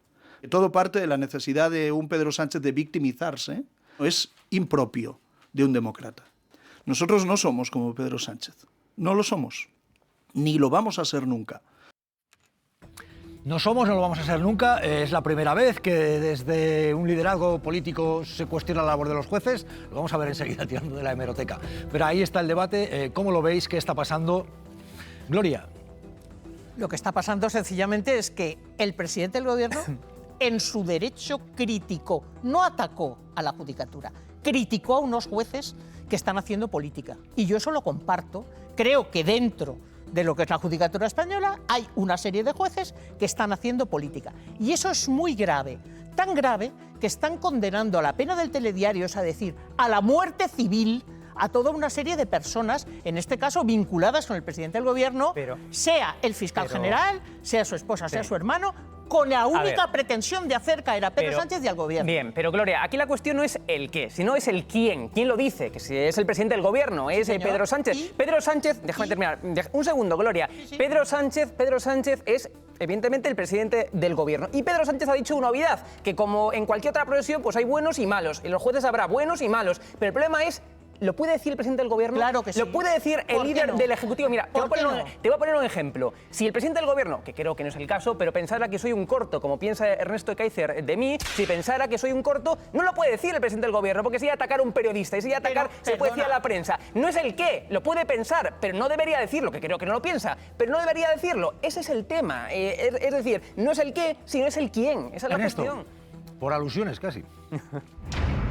Todo parte de la necesidad de un Pedro Sánchez de victimizarse, es impropio de un demócrata. Nosotros no somos como Pedro Sánchez, no lo somos, ni lo vamos a ser nunca. No somos, no lo vamos a ser nunca. Es la primera vez que desde un liderazgo político se cuestiona la labor de los jueces. Lo vamos a ver enseguida tirando de la hemeroteca. Pero ahí está el debate. ¿Cómo lo veis? ¿Qué está pasando? Gloria. Lo que está pasando sencillamente es que el presidente del gobierno, en su derecho, criticó, no atacó a la judicatura, criticó a unos jueces que están haciendo política. Y yo eso lo comparto. Creo que dentro de lo que es la judicatura española hay una serie de jueces que están haciendo política. Y eso es muy grave, tan grave que están condenando a la pena del telediario, es decir, a la muerte civil, a toda una serie de personas, en este caso vinculadas con el presidente del gobierno, sea el fiscal general, sea su esposa, sea su hermano, con la única pretensión de hacer caer a Pedro Sánchez y al gobierno. Bien, pero Gloria, aquí la cuestión no es el qué, sino es el quién. ¿Quién lo dice? Que si es el presidente del gobierno, es Pedro Sánchez. Pedro Sánchez, déjame terminar, un segundo, Gloria. Pedro Sánchez es evidentemente el presidente del gobierno. Y Pedro Sánchez ha dicho una obviedad, que como en cualquier otra profesión, pues hay buenos y malos. En los jueces habrá buenos y malos. Pero el problema es, ¿lo puede decir el presidente del gobierno? Claro que sí. ¿Lo puede decir el líder del Ejecutivo? Mira, te voy a poner un ejemplo. Si el presidente del gobierno, que creo que no es el caso, pero pensara que soy un corto, como piensa Ernesto Kaiser de mí, si pensara que soy un corto, no lo puede decir el presidente del gobierno, porque sería atacar a un periodista y sería atacar, se puede decir a la prensa. No es el qué, lo puede pensar, pero no debería decirlo, que creo que no lo piensa, pero no debería decirlo. Ese es el tema. Es decir, no es el qué, sino es el quién. Esa es la cuestión. Por alusiones casi.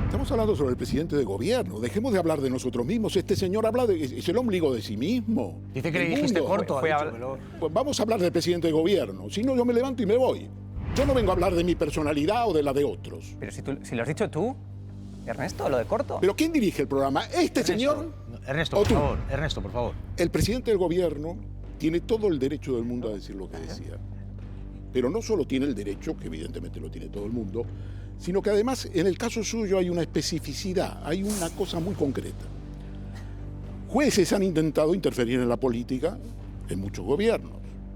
Estamos hablando sobre el presidente de gobierno. Dejemos de hablar de nosotros mismos. Este señor habla es el ombligo de sí mismo. Dice que le dijiste corto. Pues vamos a hablar del presidente de gobierno. Si no, yo me levanto y me voy. Yo no vengo a hablar de mi personalidad o de la de otros. Pero si lo has dicho tú, Ernesto, lo de corto. ¿Pero quién dirige el programa? ¿Este señor? Ernesto, por favor. Ernesto, por favor. El presidente del gobierno tiene todo el derecho del mundo a decir lo que decía. Pero no solo tiene el derecho, que evidentemente lo tiene todo el mundo, sino que además en el caso suyo hay una especificidad, hay una cosa muy concreta. Jueces han intentado interferir en la política en muchos gobiernos.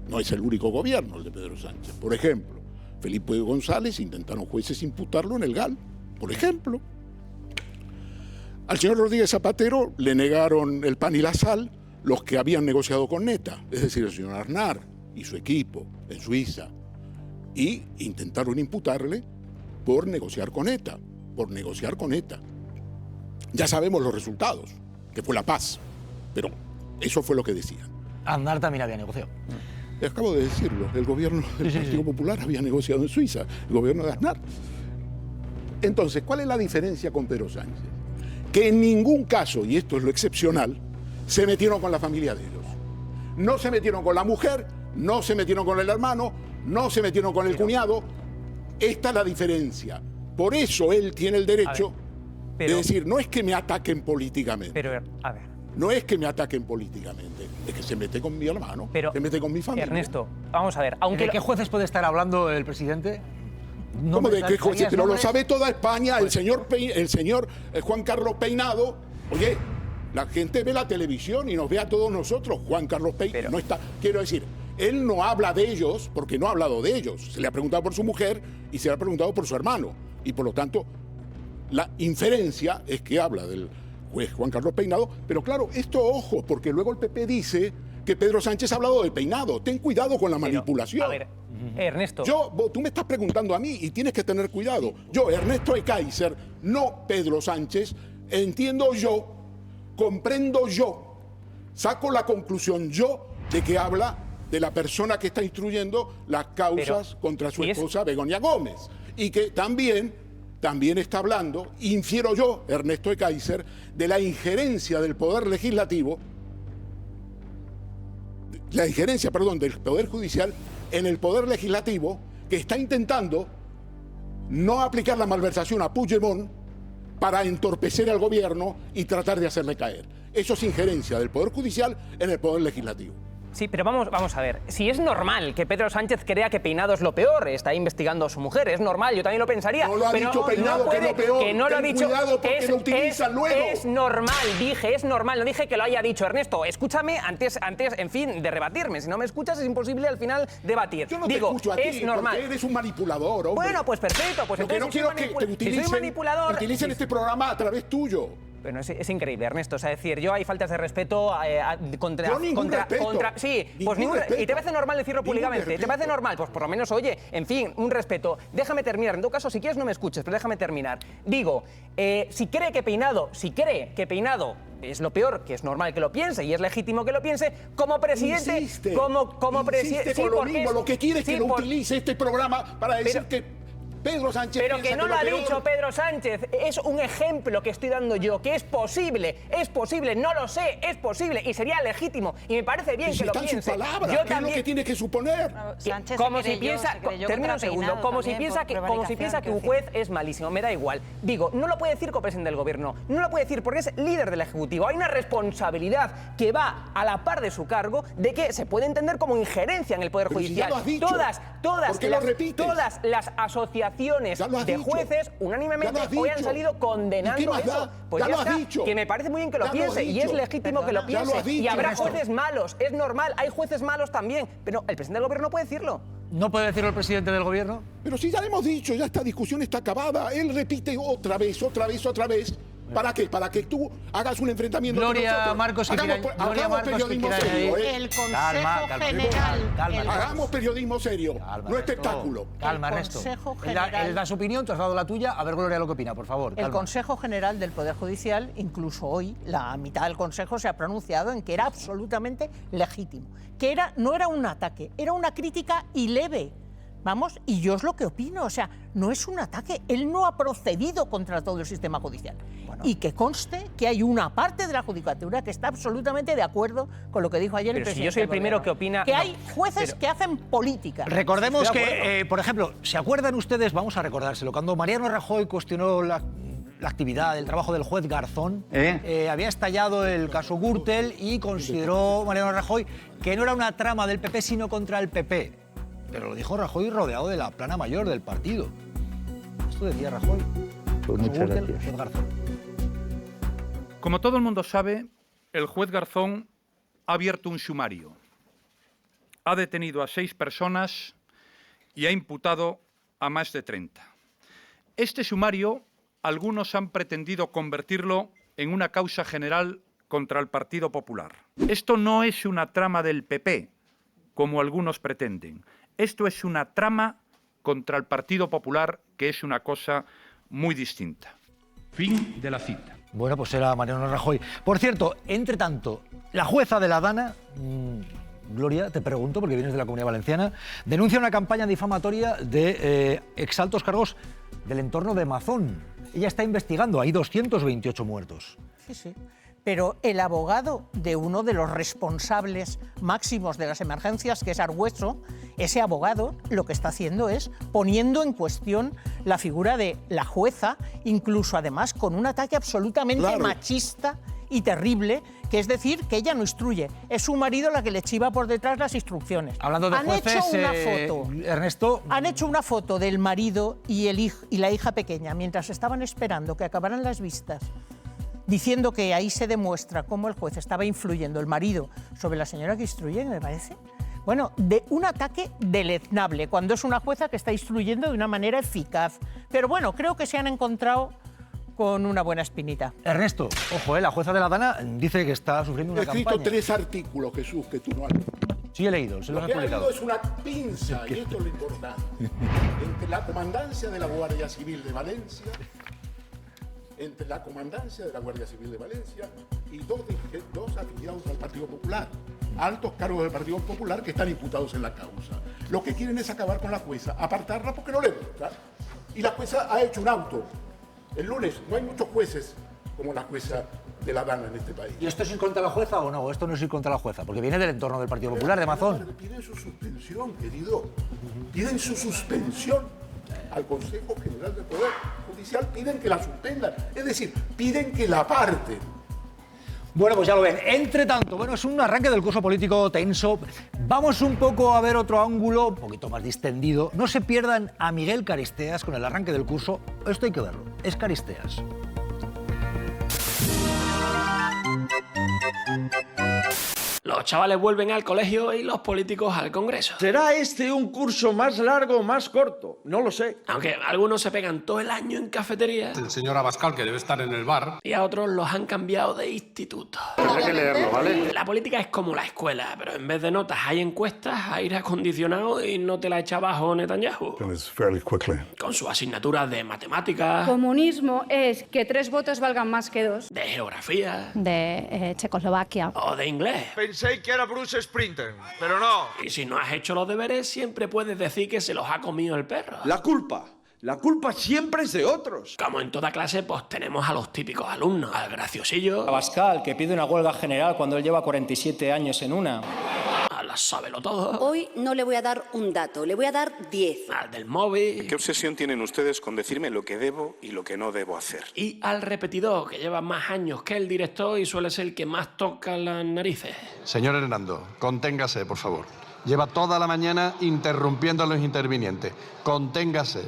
No es el único gobierno el de Pedro Sánchez. Por ejemplo, Felipe González intentaron jueces imputarlo en el GAL, por ejemplo. Al señor Rodríguez Zapatero le negaron el pan y la sal los que habían negociado con Neta, es decir, el señor Aznar y su equipo en Suiza, y intentaron imputarle por negociar con ETA, Ya sabemos los resultados, que fue la paz, pero eso fue lo que decían. Aznar también había negociado. Acabo de decirlo, el gobierno del Partido Popular había negociado en Suiza, el gobierno de Aznar. Entonces, ¿cuál es la diferencia con Pedro Sánchez? Que en ningún caso, y esto es lo excepcional, se metieron con la familia de ellos. No se metieron con la mujer, no se metieron con el hermano, no se metieron con el cuñado. Esta es la diferencia. Por eso él tiene el derecho de decir, no es que me ataquen políticamente. Pero, a ver. No es que me ataquen políticamente, es que se mete con mi hermano, se mete con mi familia. Ernesto, vamos a ver. Aunque ¿De qué jueces puede estar hablando el presidente? No. ¿Cómo de qué jueces? Pero lo sabe toda España, el señor Juan Carlos Peinado. Oye, la gente ve la televisión y nos ve a todos nosotros. Juan Carlos Peinado no está. Quiero decir, él no habla de ellos porque no ha hablado de ellos. Se le ha preguntado por su mujer y se le ha preguntado por su hermano. Y por lo tanto, la inferencia es que habla del juez Juan Carlos Peinado. Pero claro, esto ojo, porque luego el PP dice que Pedro Sánchez ha hablado de Peinado. Ten cuidado con la manipulación. A ver, Ernesto. Tú me estás preguntando a mí y tienes que tener cuidado. Yo, Ernesto Ekaizer, no Pedro Sánchez, entiendo yo, comprendo yo, saco la conclusión yo de que habla de la persona que está instruyendo las causas contra su esposa Begoña Gómez. Y que también está hablando, infiero yo, Ernesto Ekaizer, de la injerencia del Poder Legislativo, del Poder Judicial en el Poder Legislativo, que está intentando no aplicar la malversación a Puigdemont para entorpecer al gobierno y tratar de hacerle caer. Eso es injerencia del Poder Judicial en el Poder Legislativo. Sí, pero vamos a ver. Si es normal que Pedro Sánchez crea que Peinado es lo peor, está investigando a su mujer, es normal, yo también lo pensaría. No lo ha dicho Peinado, que es lo peor. Que no lo ha dicho. Cuidado porque lo utilizan luego. Es normal, es normal, no dije que lo haya dicho. Ernesto, escúchame antes, en fin, de rebatirme. Si no me escuchas es imposible al final debatir. Yo no te escucho a ti, es normal. porque eres un manipulador, hombre. Bueno, pues perfecto. Pues lo que no quiero es que te utilicen este programa a través tuyo. Bueno, es increíble, Ernesto. O sea, decir, yo hay faltas de respeto contra... Yo ningún respeto. Sí, pues ningún respeto. ¿Y te parece normal decirlo públicamente? ¿Te parece normal? Pues por lo menos, oye, en fin, un respeto. Déjame terminar. En todo caso, si quieres no me escuches, pero déjame terminar. Digo, si cree que Peinado es lo peor, que es normal que lo piense y es legítimo que lo piense, como presidente... Insiste Sí, con lo mismo. Lo que quiere es que lo utilice este programa para decir que Pedro Sánchez. Pero que no lo ha dicho Pedro Sánchez, es un ejemplo que estoy dando yo, que es posible, no lo sé, es posible y sería legítimo y me parece bien que lo piense. Sus palabras, yo también. Es lo que tiene que suponer? Sánchez como si piensa, termina un segundo, como si piensa que un juez es malísimo, me da igual. Digo, no lo puede decir como presidente del gobierno, no lo puede decir porque es líder del Ejecutivo. Hay una responsabilidad que va a la par de su cargo de que se puede entender como injerencia en el Poder Judicial. Si ya lo has dicho, todas las asociaciones de jueces unánimemente hoy han salido condenando eso. Pues ya está, que me parece muy bien que lo piense y es legítimo que lo piense. Y habrá jueces malos, es normal, hay jueces malos también, pero el presidente del gobierno no puede decirlo. ¿No puede decirlo el presidente del gobierno? Pero si ya le hemos dicho, ya esta discusión está acabada. Él repite otra vez. ¿Para qué? Para que tú hagas un enfrentamiento. Gloria Marcos, hagamos periodismo serio. El Consejo General. Hagamos periodismo serio, no espectáculo. Calma, Ernesto. Él da su opinión, tú has dado la tuya. A ver, Gloria, lo que opina, por favor. El Consejo General del Poder Judicial, incluso hoy, la mitad del Consejo se ha pronunciado en que era absolutamente legítimo. Que no era un ataque, era una crítica y leve. Vamos, y yo es lo que opino, o sea, no es un ataque, él no ha procedido contra todo el sistema judicial. Bueno. Y que conste que hay una parte de la judicatura que está absolutamente de acuerdo con lo que dijo ayer el presidente. Si yo soy el primero que opina... Que hay jueces que hacen política. Recordemos que, por ejemplo, ¿se acuerdan ustedes? Vamos a recordárselo, cuando Mariano Rajoy cuestionó la la actividad, el trabajo del juez Garzón. Había estallado el caso Gürtel y consideró Mariano Rajoy que no era una trama del PP, sino contra el PP. Pero lo dijo Rajoy rodeado de la plana mayor del partido. Esto decía Rajoy. Pues muchas gracias. Juez Garzón. Como todo el mundo sabe, el juez Garzón ha abierto un sumario. Ha detenido a 6 personas y ha imputado a más de 30. Este sumario, algunos han pretendido convertirlo en una causa general contra el Partido Popular. Esto no es una trama del PP, como algunos pretenden. Esto es una trama contra el Partido Popular, que es una cosa muy distinta. Fin de la cita. Bueno, pues era Mariano Rajoy. Por cierto, entre tanto, la jueza de la Dana, Gloria, te pregunto, porque vienes de la Comunidad Valenciana, denuncia una campaña difamatoria de exaltos cargos del entorno de Mazón. Ella está investigando, hay 228 muertos. Sí, sí. Pero el abogado de uno de los responsables máximos de las emergencias, que es Argüeso, ese abogado lo que está haciendo es poniendo en cuestión la figura de la jueza, incluso además con un ataque absolutamente machista y terrible, que es decir, que ella no instruye, es su marido la que le chiva por detrás las instrucciones. Hablando de jueces, hecho una foto, Ernesto... Han hecho una foto del marido y la hija pequeña, mientras estaban esperando que acabaran las vistas, diciendo que ahí se demuestra cómo el juez estaba influyendo, el marido, sobre la señora que instruye, me parece. Bueno, de un ataque deleznable, cuando es una jueza que está instruyendo de una manera eficaz. Pero bueno, creo que se han encontrado con una buena espinita. Ernesto, ojo, la jueza de la Dana dice que está sufriendo una campaña. He escrito 3 artículos, Jesús, que tú no has leído. Sí, he leído, se los he publicado. Lo que ha habido es una pinza, y esto es lo importante, entre la comandancia de la Guardia Civil de Valencia, y dos afiliados al Partido Popular, altos cargos del Partido Popular que están imputados en la causa. Lo que quieren es acabar con la jueza, apartarla porque no le gusta. Y la jueza ha hecho un auto. El lunes no hay muchos jueces como la jueza de la Dana en este país. ¿Y esto es ir contra la jueza o no? Esto no es ir contra la jueza, porque viene del entorno del Partido Popular, de Mazón. Piden su suspensión, querido. Piden su suspensión al Consejo General del Poder Judicial, piden que la suspendan. Es decir, piden que la aparten. Bueno, pues ya lo ven. Entre tanto, bueno, es un arranque del curso político tenso. Vamos un poco a ver otro ángulo, un poquito más distendido. No se pierdan a Miguel Caristeas con el arranque del curso. Esto hay que verlo. Es Caristeas. Los chavales vuelven al colegio y los políticos al Congreso. ¿Será este un curso más largo o más corto? No lo sé. Aunque algunos se pegan todo el año en cafetería. El señor Abascal, que debe estar en el bar. Y a otros los han cambiado de instituto. Tendré que leerlo, ¿vale? La política es como la escuela, pero en vez de notas hay encuestas, aire acondicionado y no te la echa abajo Netanyahu. Con su asignatura de matemáticas. Comunismo es que 3 votos valgan más que 2. De geografía. De Checoslovaquia. O de inglés. Pensé que era Bruce Springsteen, pero no. Y si no has hecho los deberes, siempre puedes decir que se los ha comido el perro. La culpa siempre es de otros. Como en toda clase, pues tenemos a los típicos alumnos, al graciosillo. Abascal, que pide una huelga general cuando él lleva 47 años en una. A la sábelo todo. Hoy no le voy a dar un dato, le voy a dar 10. Al del móvil. ¿Qué obsesión tienen ustedes con decirme lo que debo y lo que no debo hacer? Y al repetidor, que lleva más años que el director y suele ser el que más toca las narices. Señor Hernando, conténgase, por favor. Lleva toda la mañana interrumpiendo a los intervinientes. Conténgase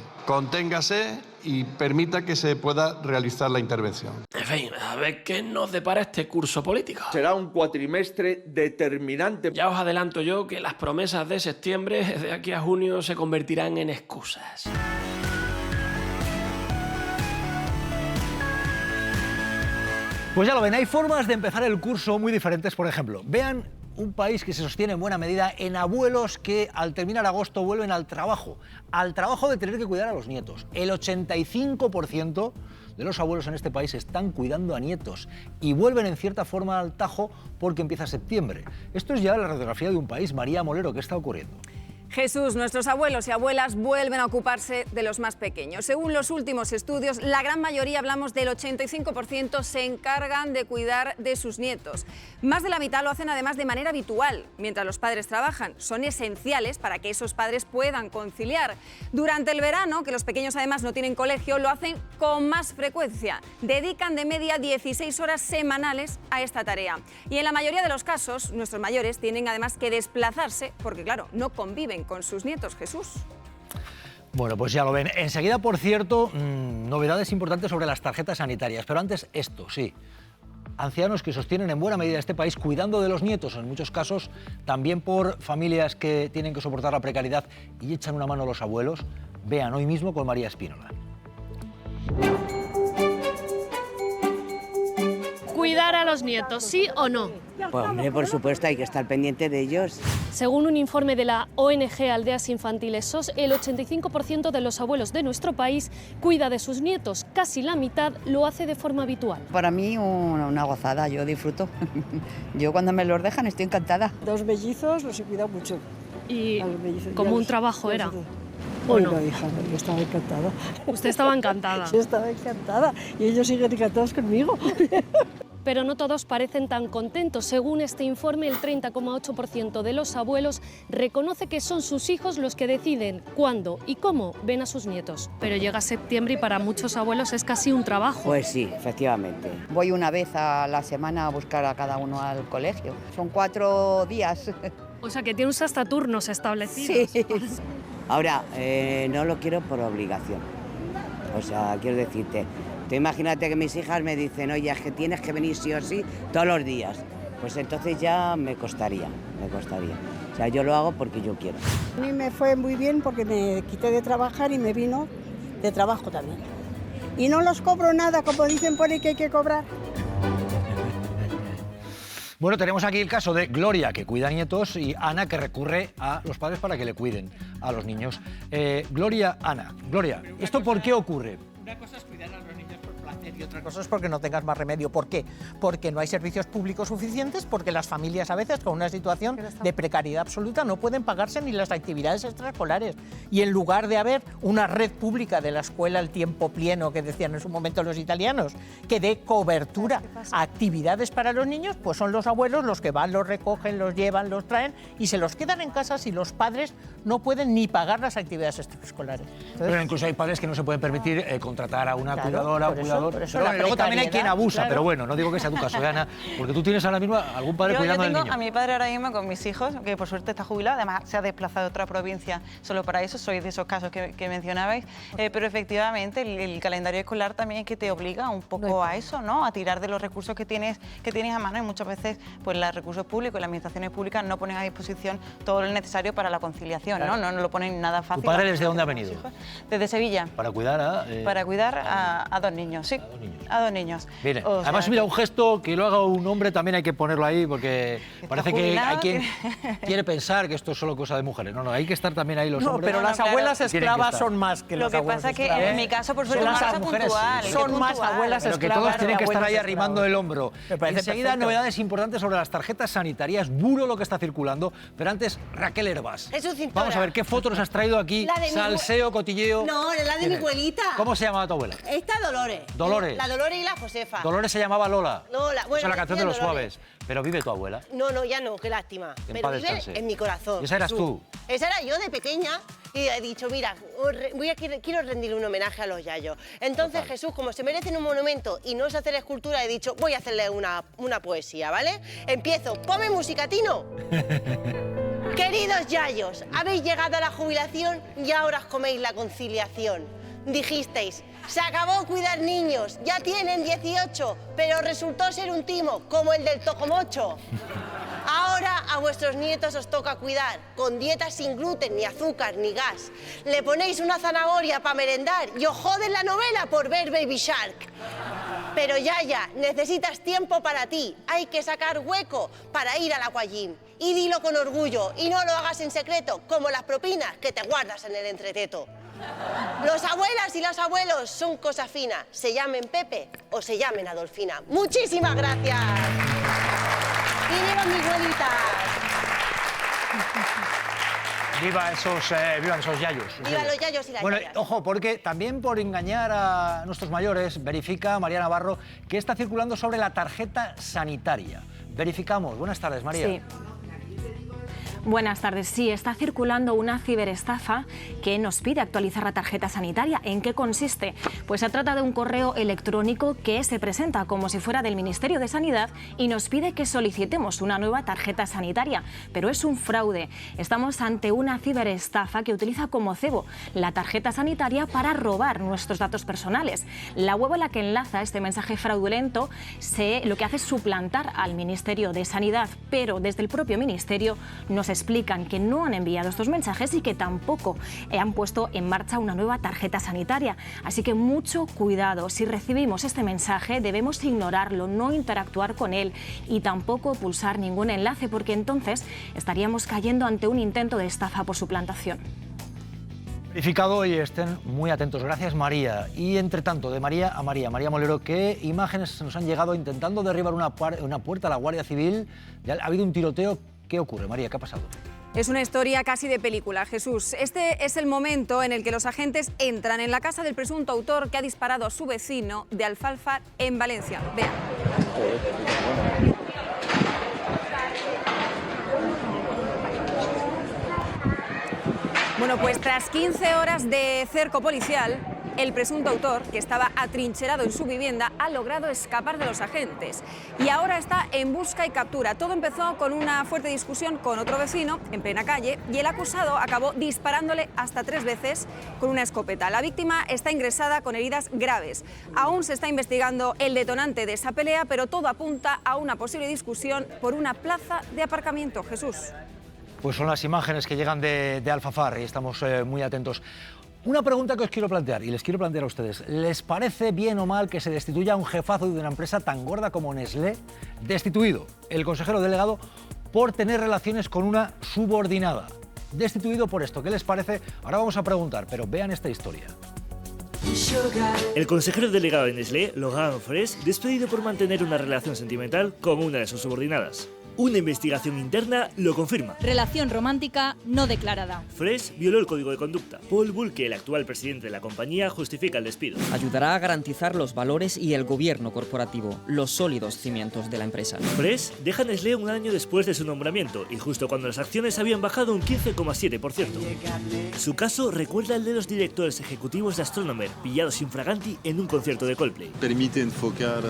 y permita que se pueda realizar la intervención. En fin, a ver qué nos depara este curso político. Será un cuatrimestre determinante. Ya os adelanto yo que las promesas de septiembre, de aquí a junio, se convertirán en excusas. Pues ya lo ven, hay formas de empezar el curso muy diferentes. Por ejemplo, vean un país que se sostiene en buena medida en abuelos que al terminar agosto vuelven al trabajo de tener que cuidar a los nietos. El 85% de los abuelos en este país están cuidando a nietos y vuelven en cierta forma al tajo porque empieza septiembre. Esto es ya la radiografía de un país. María Molero, ¿qué está ocurriendo? Jesús, nuestros abuelos y abuelas vuelven a ocuparse de los más pequeños. Según los últimos estudios, la gran mayoría, hablamos del 85%, se encargan de cuidar de sus nietos. Más de la mitad lo hacen además de manera habitual, mientras los padres trabajan. Son esenciales para que esos padres puedan conciliar. Durante el verano, que los pequeños además no tienen colegio, lo hacen con más frecuencia. Dedican de media 16 horas semanales a esta tarea. Y en la mayoría de los casos, nuestros mayores tienen además que desplazarse porque, claro, no conviven con sus nietos. Jesús. Bueno, pues ya lo ven. Enseguida, por cierto, novedades importantes sobre las tarjetas sanitarias. Pero antes, esto, sí. Ancianos que sostienen en buena medida este país cuidando de los nietos, en muchos casos también por familias que tienen que soportar la precariedad y echan una mano a los abuelos. Vean hoy mismo con María Espínola. ¿Cuidar a los nietos, sí o no? Pues hombre, por supuesto, hay que estar pendiente de ellos. Según un informe de la ONG Aldeas Infantiles SOS, el 85% de los abuelos de nuestro país cuida de sus nietos. Casi la mitad lo hace de forma habitual. Para mí una gozada, yo disfruto. Yo cuando me los dejan estoy encantada. 2 mellizos los he cuidado mucho. Y como un trabajo era. Bueno, no, hija, yo estaba encantada. Usted estaba encantada. Yo estaba encantada y ellos siguen encantados conmigo. Pero no todos parecen tan contentos. Según este informe, el 30,8% de los abuelos reconoce que son sus hijos los que deciden cuándo y cómo ven a sus nietos. Pero llega septiembre y para muchos abuelos es casi un trabajo. Pues sí, efectivamente. Voy una vez a la semana a buscar a cada uno al colegio. Son 4 días. O sea que tiene usted hasta turnos establecidos. Sí. Ahora, no lo quiero por obligación. O sea, quiero decirte, tú imagínate que mis hijas me dicen, oye, es que tienes que venir sí o sí todos los días. Pues entonces ya me costaría. O sea, yo lo hago porque yo quiero. A mí me fue muy bien porque me quité de trabajar y me vino de trabajo también. Y no los cobro nada, como dicen por ahí que hay que cobrar. Bueno, tenemos aquí el caso de Gloria, que cuida nietos, y Ana, que recurre a los padres para que le cuiden a los niños. Gloria, Ana. Gloria, ¿esto por qué ocurre? Una cosa es cuidar a los niños por placer y otra cosa es porque no tengas más remedio. ¿Por qué? Porque no hay servicios públicos suficientes, porque las familias a veces con una situación de precariedad absoluta no pueden pagarse ni las actividades extraescolares. Y en lugar de haber una red pública de la escuela al tiempo pleno, que decían en su momento los italianos, que dé cobertura a actividades para los niños, pues son los abuelos los que van, los recogen, los llevan, los traen y se los quedan en casa si los padres no pueden ni pagar las actividades extraescolares. Entonces, pero incluso hay padres que no se pueden permitir contratar a una cuidadora o cuidador. Por eso Pero bueno, luego también hay quien abusa, claro. Pero bueno, no digo que sea tu caso, Ana, porque tú tienes ahora mismo algún padre cuidando del niño. Yo tengo a mi padre ahora mismo con mis hijos, que por suerte está jubilado, además se ha desplazado a otra provincia solo para eso, soy de esos casos que mencionabais, pero efectivamente el calendario escolar también es que te obliga un poco a eso, ¿no? A tirar de los recursos que tienes a mano y muchas veces pues los recursos públicos y las administraciones públicas no ponen a disposición todo lo necesario para la conciliación, claro. ¿no? No lo ponen nada fácil. ¿Tu padre desde dónde ha venido? Desde Sevilla. Para cuidar a... Para cuidar a 2 niños, sí. A 2 niños. Bien. Además, mira, un gesto que lo haga un hombre también hay que ponerlo ahí porque parece que hay quien quiere pensar que esto es solo cosa de mujeres. No, hay que estar también ahí los hombres. Pero las abuelas esclavas son más que las abuelas. Lo que pasa es que en mi caso, por suerte, las mujeres son más abuelas esclavas. Pero que todos tienen que estar ahí arrimando el hombro. Enseguida, novedades importantes sobre las tarjetas sanitarias. Duro lo que está circulando. Pero antes, Raquel Herbás. Vamos a ver qué fotos nos has traído aquí. Salseo, cotilleo. No, la de mi abuelita. ¿Cómo se llamaba tu abuela? Esta Dolores. Dolores. La Dolores y la Josefa. Dolores se llamaba Lola. Lola. Bueno, esa es la canción de los Dolores. Suaves. Pero vive tu abuela. No, ya no, qué lástima. Pero vive en mi corazón. ¿Y esa eras tú? Esa era yo de pequeña y he dicho, mira, quiero rendirle un homenaje a los yayos. Entonces, total. Jesús, como se merecen un monumento y no sé hacer escultura, he dicho, voy a hacerle una poesía, ¿vale? Empiezo. Ponme música, Tino. Queridos yayos, habéis llegado a la jubilación y ahora os coméis la conciliación. Dijisteis, se acabó cuidar niños, ya tienen 18, pero resultó ser un timo como el del Tocomocho. Ahora a vuestros nietos os toca cuidar, con dietas sin gluten, ni azúcar, ni gas. Le ponéis una zanahoria para merendar y os joden la novela por ver Baby Shark. Pero Yaya, necesitas tiempo para ti, hay que sacar hueco para ir al aquagym. Y dilo con orgullo, y no lo hagas en secreto, como las propinas que te guardas en el entreteto. Los abuelas y los abuelos son cosa fina, se llamen Pepe o se llamen Adolfina. Muchísimas gracias. Y vivan mis abuelitas. Vivan esos yayos. Viva los yayos y las Bueno, yayas. ojo, porque también por engañar a nuestros mayores, verifica María Navarro que está circulando sobre la tarjeta sanitaria. Verificamos. Buenas tardes, María. Sí. Buenas tardes. Sí, está circulando una ciberestafa que nos pide actualizar la tarjeta sanitaria. ¿En qué consiste? Pues se trata de un correo electrónico que se presenta como si fuera del Ministerio de Sanidad y nos pide que solicitemos una nueva tarjeta sanitaria. Pero es un fraude. Estamos ante una ciberestafa que utiliza como cebo la tarjeta sanitaria para robar nuestros datos personales. La web a la que enlaza este mensaje fraudulento lo que hace es suplantar al Ministerio de Sanidad, pero desde el propio Ministerio nos explican que no han enviado estos mensajes y que tampoco han puesto en marcha una nueva tarjeta sanitaria. Así que mucho cuidado. Si recibimos este mensaje debemos ignorarlo, no interactuar con él y tampoco pulsar ningún enlace, porque entonces estaríamos cayendo ante un intento de estafa por suplantación. Verificado y estén muy atentos. Gracias, María. Y entre tanto, de María a María Molero, ¿qué imágenes nos han llegado intentando derribar una puerta a la Guardia Civil? Ya ha habido un tiroteo. ¿Qué ocurre, María? ¿Qué ha pasado? Es una historia casi de película, Jesús. Este es el momento en el que los agentes entran en la casa del presunto autor que ha disparado a su vecino de Alfalfa, en Valencia. Vean. Bueno, pues tras 15 horas de cerco policial, el presunto autor, que estaba atrincherado en su vivienda, ha logrado escapar de los agentes y ahora está en busca y captura. Todo empezó con una fuerte discusión con otro vecino en plena calle y el acusado acabó disparándole hasta 3 veces con una escopeta. La víctima está ingresada con heridas graves. Aún se está investigando el detonante de esa pelea, pero todo apunta a una posible discusión por una plaza de aparcamiento. Jesús. Pues son las imágenes que llegan de Alfafar y estamos muy atentos. Una pregunta que os quiero plantear, y les quiero plantear a ustedes. ¿Les parece bien o mal que se destituya a un jefazo de una empresa tan gorda como Nestlé? Destituido el consejero delegado por tener relaciones con una subordinada. Destituido por esto. ¿Qué les parece? Ahora vamos a preguntar, pero vean esta historia. El consejero delegado de Nestlé, Laurent Fresh, despedido por mantener una relación sentimental con una de sus subordinadas. Una investigación interna lo confirma. Relación romántica no declarada. Fresh violó el código de conducta. Paul Bulke, el actual presidente de la compañía, justifica el despido. Ayudará a garantizar los valores y el gobierno corporativo, los sólidos cimientos de la empresa. Fresh deja Nestlé un año después de su nombramiento y justo cuando las acciones habían bajado un 15,7%. Su caso recuerda al de los directores ejecutivos de Astronomer, pillados infraganti en un concierto de Coldplay. Permite enfocar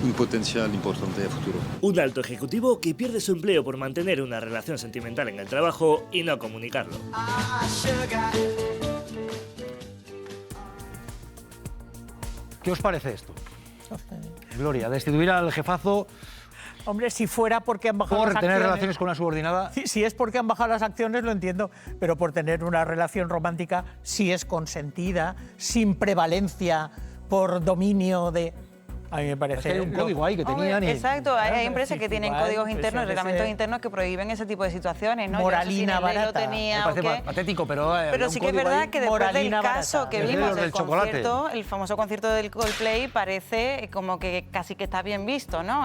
un potencial importante a futuro. Un alto ejecutivo que pierde su empleo por mantener una relación sentimental en el trabajo y no comunicarlo. ¿Qué os parece esto? Gloria, destituir al jefazo... Hombre, si fuera porque han bajado las acciones... Por tener relaciones con una subordinada... Si es porque han bajado las acciones, lo entiendo, pero por tener una relación romántica, si es consentida, sin prevalencia, por dominio de... A mí me parece... Hay un código ahí que tenían y... Exacto, hay empresas que tienen códigos internos, reglamentos internos que prohíben ese tipo de situaciones, ¿no? Moralina barata. Tenía, me parece patético, pero sí que es verdad que después del caso barata. Que vimos del concierto, el famoso concierto del Coldplay, parece como que casi que está bien visto, ¿no?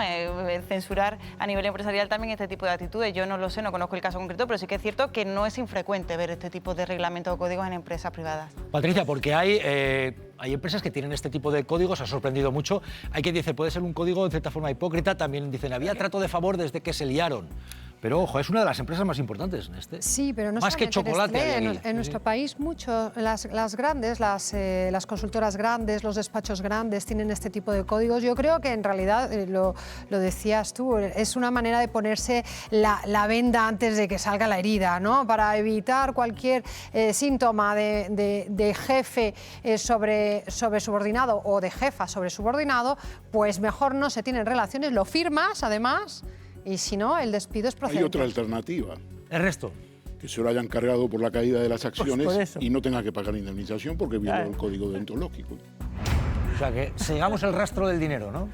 Censurar a nivel empresarial también este tipo de actitudes. Yo no lo sé, no conozco el caso concreto, pero sí que es cierto que no es infrecuente ver este tipo de reglamentos o códigos en empresas privadas. Patricia, porque hay empresas que tienen este tipo de códigos, ha sorprendido mucho. Hay que decir, puede ser un código de cierta forma hipócrita, también dicen, había trato de favor desde que se liaron. Pero ojo, es una de las empresas más importantes en este. Sí, pero no más que chocolate. En nuestro país mucho, las grandes, las consultoras grandes, los despachos grandes tienen este tipo de códigos. Yo creo que en realidad, lo decías tú, es una manera de ponerse la venda antes de que salga la herida, ¿no? Para evitar cualquier síntoma de jefe sobre subordinado o de jefa sobre subordinado, pues mejor no se tienen relaciones, lo firmas además. Y si no, el despido es procedente. Hay otra alternativa. El resto. Que se lo hayan cargado por la caída de las acciones pues y no tenga que pagar indemnización porque violó el código deontológico. O sea, que sigamos el rastro del dinero, ¿no?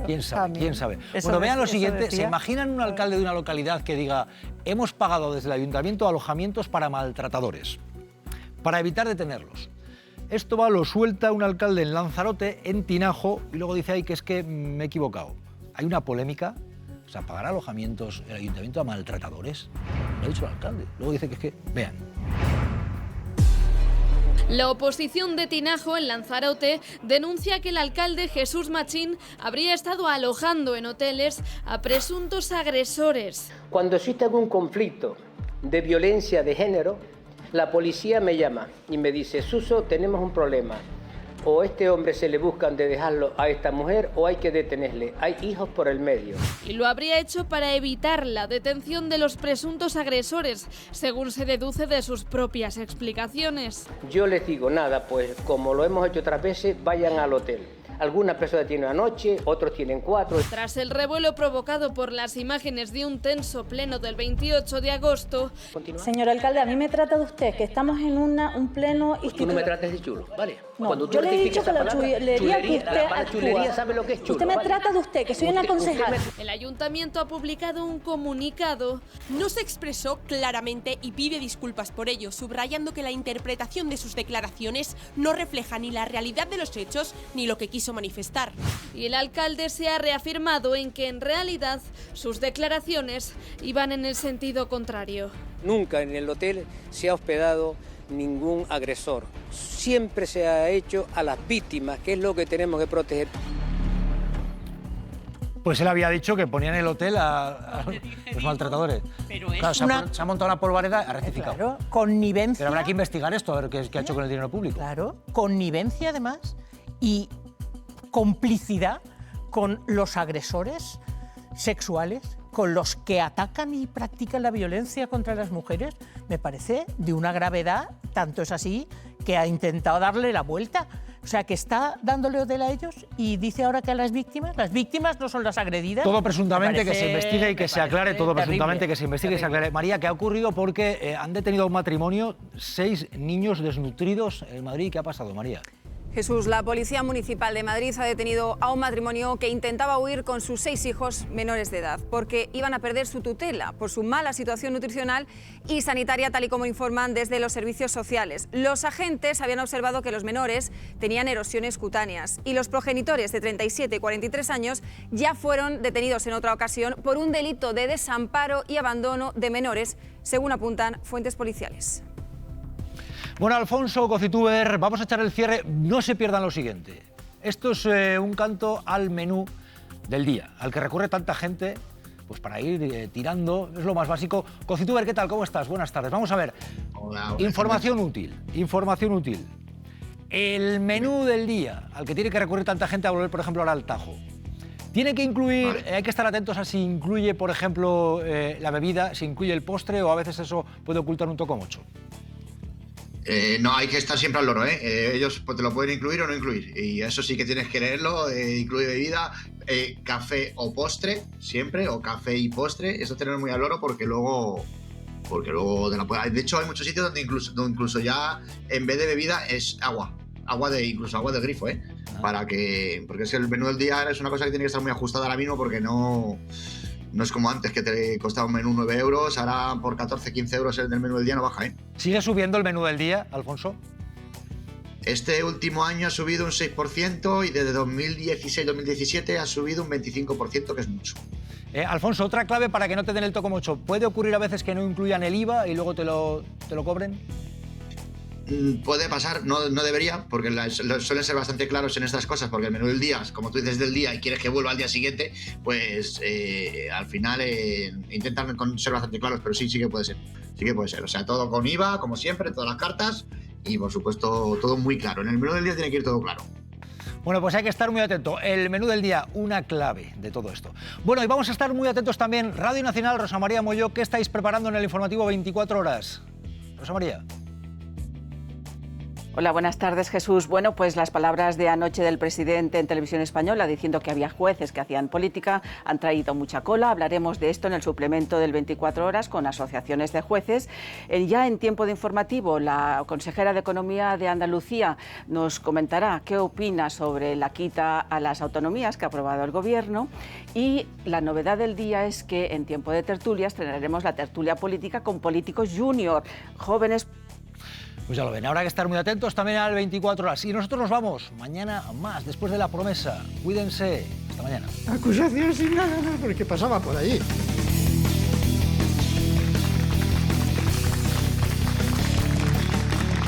¿Quién sabe? También. ¿Quién sabe? Eso Bueno, vean lo siguiente. decía. ¿Se imaginan un alcalde de una localidad que diga hemos pagado desde el ayuntamiento alojamientos para maltratadores, para evitar detenerlos? Esto lo suelta un alcalde en Lanzarote, en Tinajo, y luego dice, ay, que es que me he equivocado. Hay una polémica. O sea, ¿pagar alojamientos el ayuntamiento a maltratadores? Lo ha dicho el alcalde. Luego dice que es que... Vean. La oposición de Tinajo, en Lanzarote, denuncia que el alcalde Jesús Machín habría estado alojando en hoteles a presuntos agresores. Cuando existe algún conflicto de violencia de género, la policía me llama y me dice: Suso, tenemos un problema. O este hombre se le buscan de dejarlo a esta mujer o hay que detenerle. Hay hijos por el medio. Y lo habría hecho para evitar la detención de los presuntos agresores, según se deduce de sus propias explicaciones. Yo les digo, nada, pues como lo hemos hecho otras veces, vayan al hotel. Algunas personas tienen una noche, otros tienen 4. Tras el revuelo provocado por las imágenes de un tenso pleno del 28 de agosto... Señor alcalde, a mí me trata de usted, que estamos en un pleno institucional. Tú no me trates de chulo, ¿vale? No, Cuando tú yo le he dicho que la chulería chulería que usted la chulería actúa. sabe lo que es chulo. Usted me ¿vale? trata de usted, que soy una concejala. El ayuntamiento ha publicado un comunicado. No se expresó claramente y pide disculpas por ello, subrayando que la interpretación de sus declaraciones no refleja ni la realidad de los hechos ni lo que quiso manifestar. Y el alcalde se ha reafirmado en que en realidad sus declaraciones iban en el sentido contrario. Nunca en el hotel se ha hospedado ningún agresor. Siempre se ha hecho a las víctimas, que es lo que tenemos que proteger. Pues él había dicho que ponían en el hotel a los maltratadores. Pero claro, es se ha montado una polvareda, ha rectificado. Claro, connivencia. Pero habrá que investigar esto, a ver qué ha hecho con el dinero público. Claro, connivencia además y complicidad con los agresores sexuales, con los que atacan y practican la violencia contra las mujeres, me parece de una gravedad, tanto es así que ha intentado darle la vuelta. O sea, que está dándole hotel a ellos y dice ahora que a las víctimas no son las agredidas. Todo presuntamente que se investigue y que se aclare, todo presuntamente que se investigue y se aclare. María, ¿qué ha ocurrido? Porque han detenido a un matrimonio, 6 niños desnutridos en Madrid. ¿Qué ha pasado, María? Jesús, la Policía Municipal de Madrid ha detenido a un matrimonio que intentaba huir con sus 6 hijos menores de edad porque iban a perder su tutela por su mala situación nutricional y sanitaria, tal y como informan desde los servicios sociales. Los agentes habían observado que los menores tenían erosiones cutáneas y los progenitores de 37 y 43 años ya fueron detenidos en otra ocasión por un delito de desamparo y abandono de menores, según apuntan fuentes policiales. Bueno, Alfonso, Cocituber, vamos a echar el cierre. No se pierdan lo siguiente. Esto es un canto al menú del día, al que recurre tanta gente pues para ir tirando. Es lo más básico. Cocituber, ¿qué tal? ¿Cómo estás? Buenas tardes. Vamos a ver. Hola, información útil. Información útil. El menú del día, al que tiene que recurrir tanta gente a volver, por ejemplo, ahora al Tajo. Tiene que incluir, vale. Hay que estar atentos a si incluye, por ejemplo, la bebida, si incluye el postre o a veces eso puede ocultar un tocomocho. No, hay que estar siempre al loro, ¿eh? Ellos pues, te lo pueden incluir o no incluir. Y eso sí que tienes que leerlo, incluye bebida, café o postre, siempre, o café y postre. Eso tener muy al loro porque luego te la puede... De hecho, hay muchos sitios donde incluso ya en vez de bebida es agua incluso agua de grifo, ¿eh? Porque es que el menú del día es una cosa que tiene que estar muy ajustada ahora mismo porque no es como antes, que te costaba un menú 9 euros, ahora por 14, 15 euros el del menú del día no baja, ¿eh? ¿Sigue subiendo el menú del día, Alfonso? Este último año ha subido un 6% y desde 2016-2017 ha subido un 25%, que es mucho. Alfonso, otra clave para que no te den el tocomocho. ¿Puede ocurrir a veces que no incluyan el IVA y luego te lo cobren? Puede pasar, no debería, porque suelen ser bastante claros en estas cosas, porque el menú del día, como tú dices del día y quieres que vuelva al día siguiente, pues al final intentan ser bastante claros, pero sí que puede ser. Sí que puede ser, o sea, todo con IVA, como siempre, todas las cartas y por supuesto todo muy claro. En el menú del día tiene que ir todo claro. Bueno, pues hay que estar muy atento. El menú del día, una clave de todo esto. Bueno, y vamos a estar muy atentos también. Radio Nacional, Rosa María Molló, ¿qué estáis preparando en el informativo 24 horas? Rosa María. Hola, buenas tardes, Jesús. Bueno, pues las palabras de anoche del presidente en Televisión Española diciendo que había jueces que hacían política han traído mucha cola. Hablaremos de esto en el suplemento del 24 horas con asociaciones de jueces. Ya en tiempo de informativo, la consejera de Economía de Andalucía nos comentará qué opina sobre la quita a las autonomías que ha aprobado el Gobierno. Y la novedad del día es que en tiempo de tertulia estrenaremos la tertulia política con políticos junior, jóvenes. Pues ya lo ven, habrá que estar muy atentos también al 24 horas. Y nosotros nos vamos mañana más, después de La Promesa. Cuídense. Hasta mañana. Acusación sin nada, porque pasaba por allí.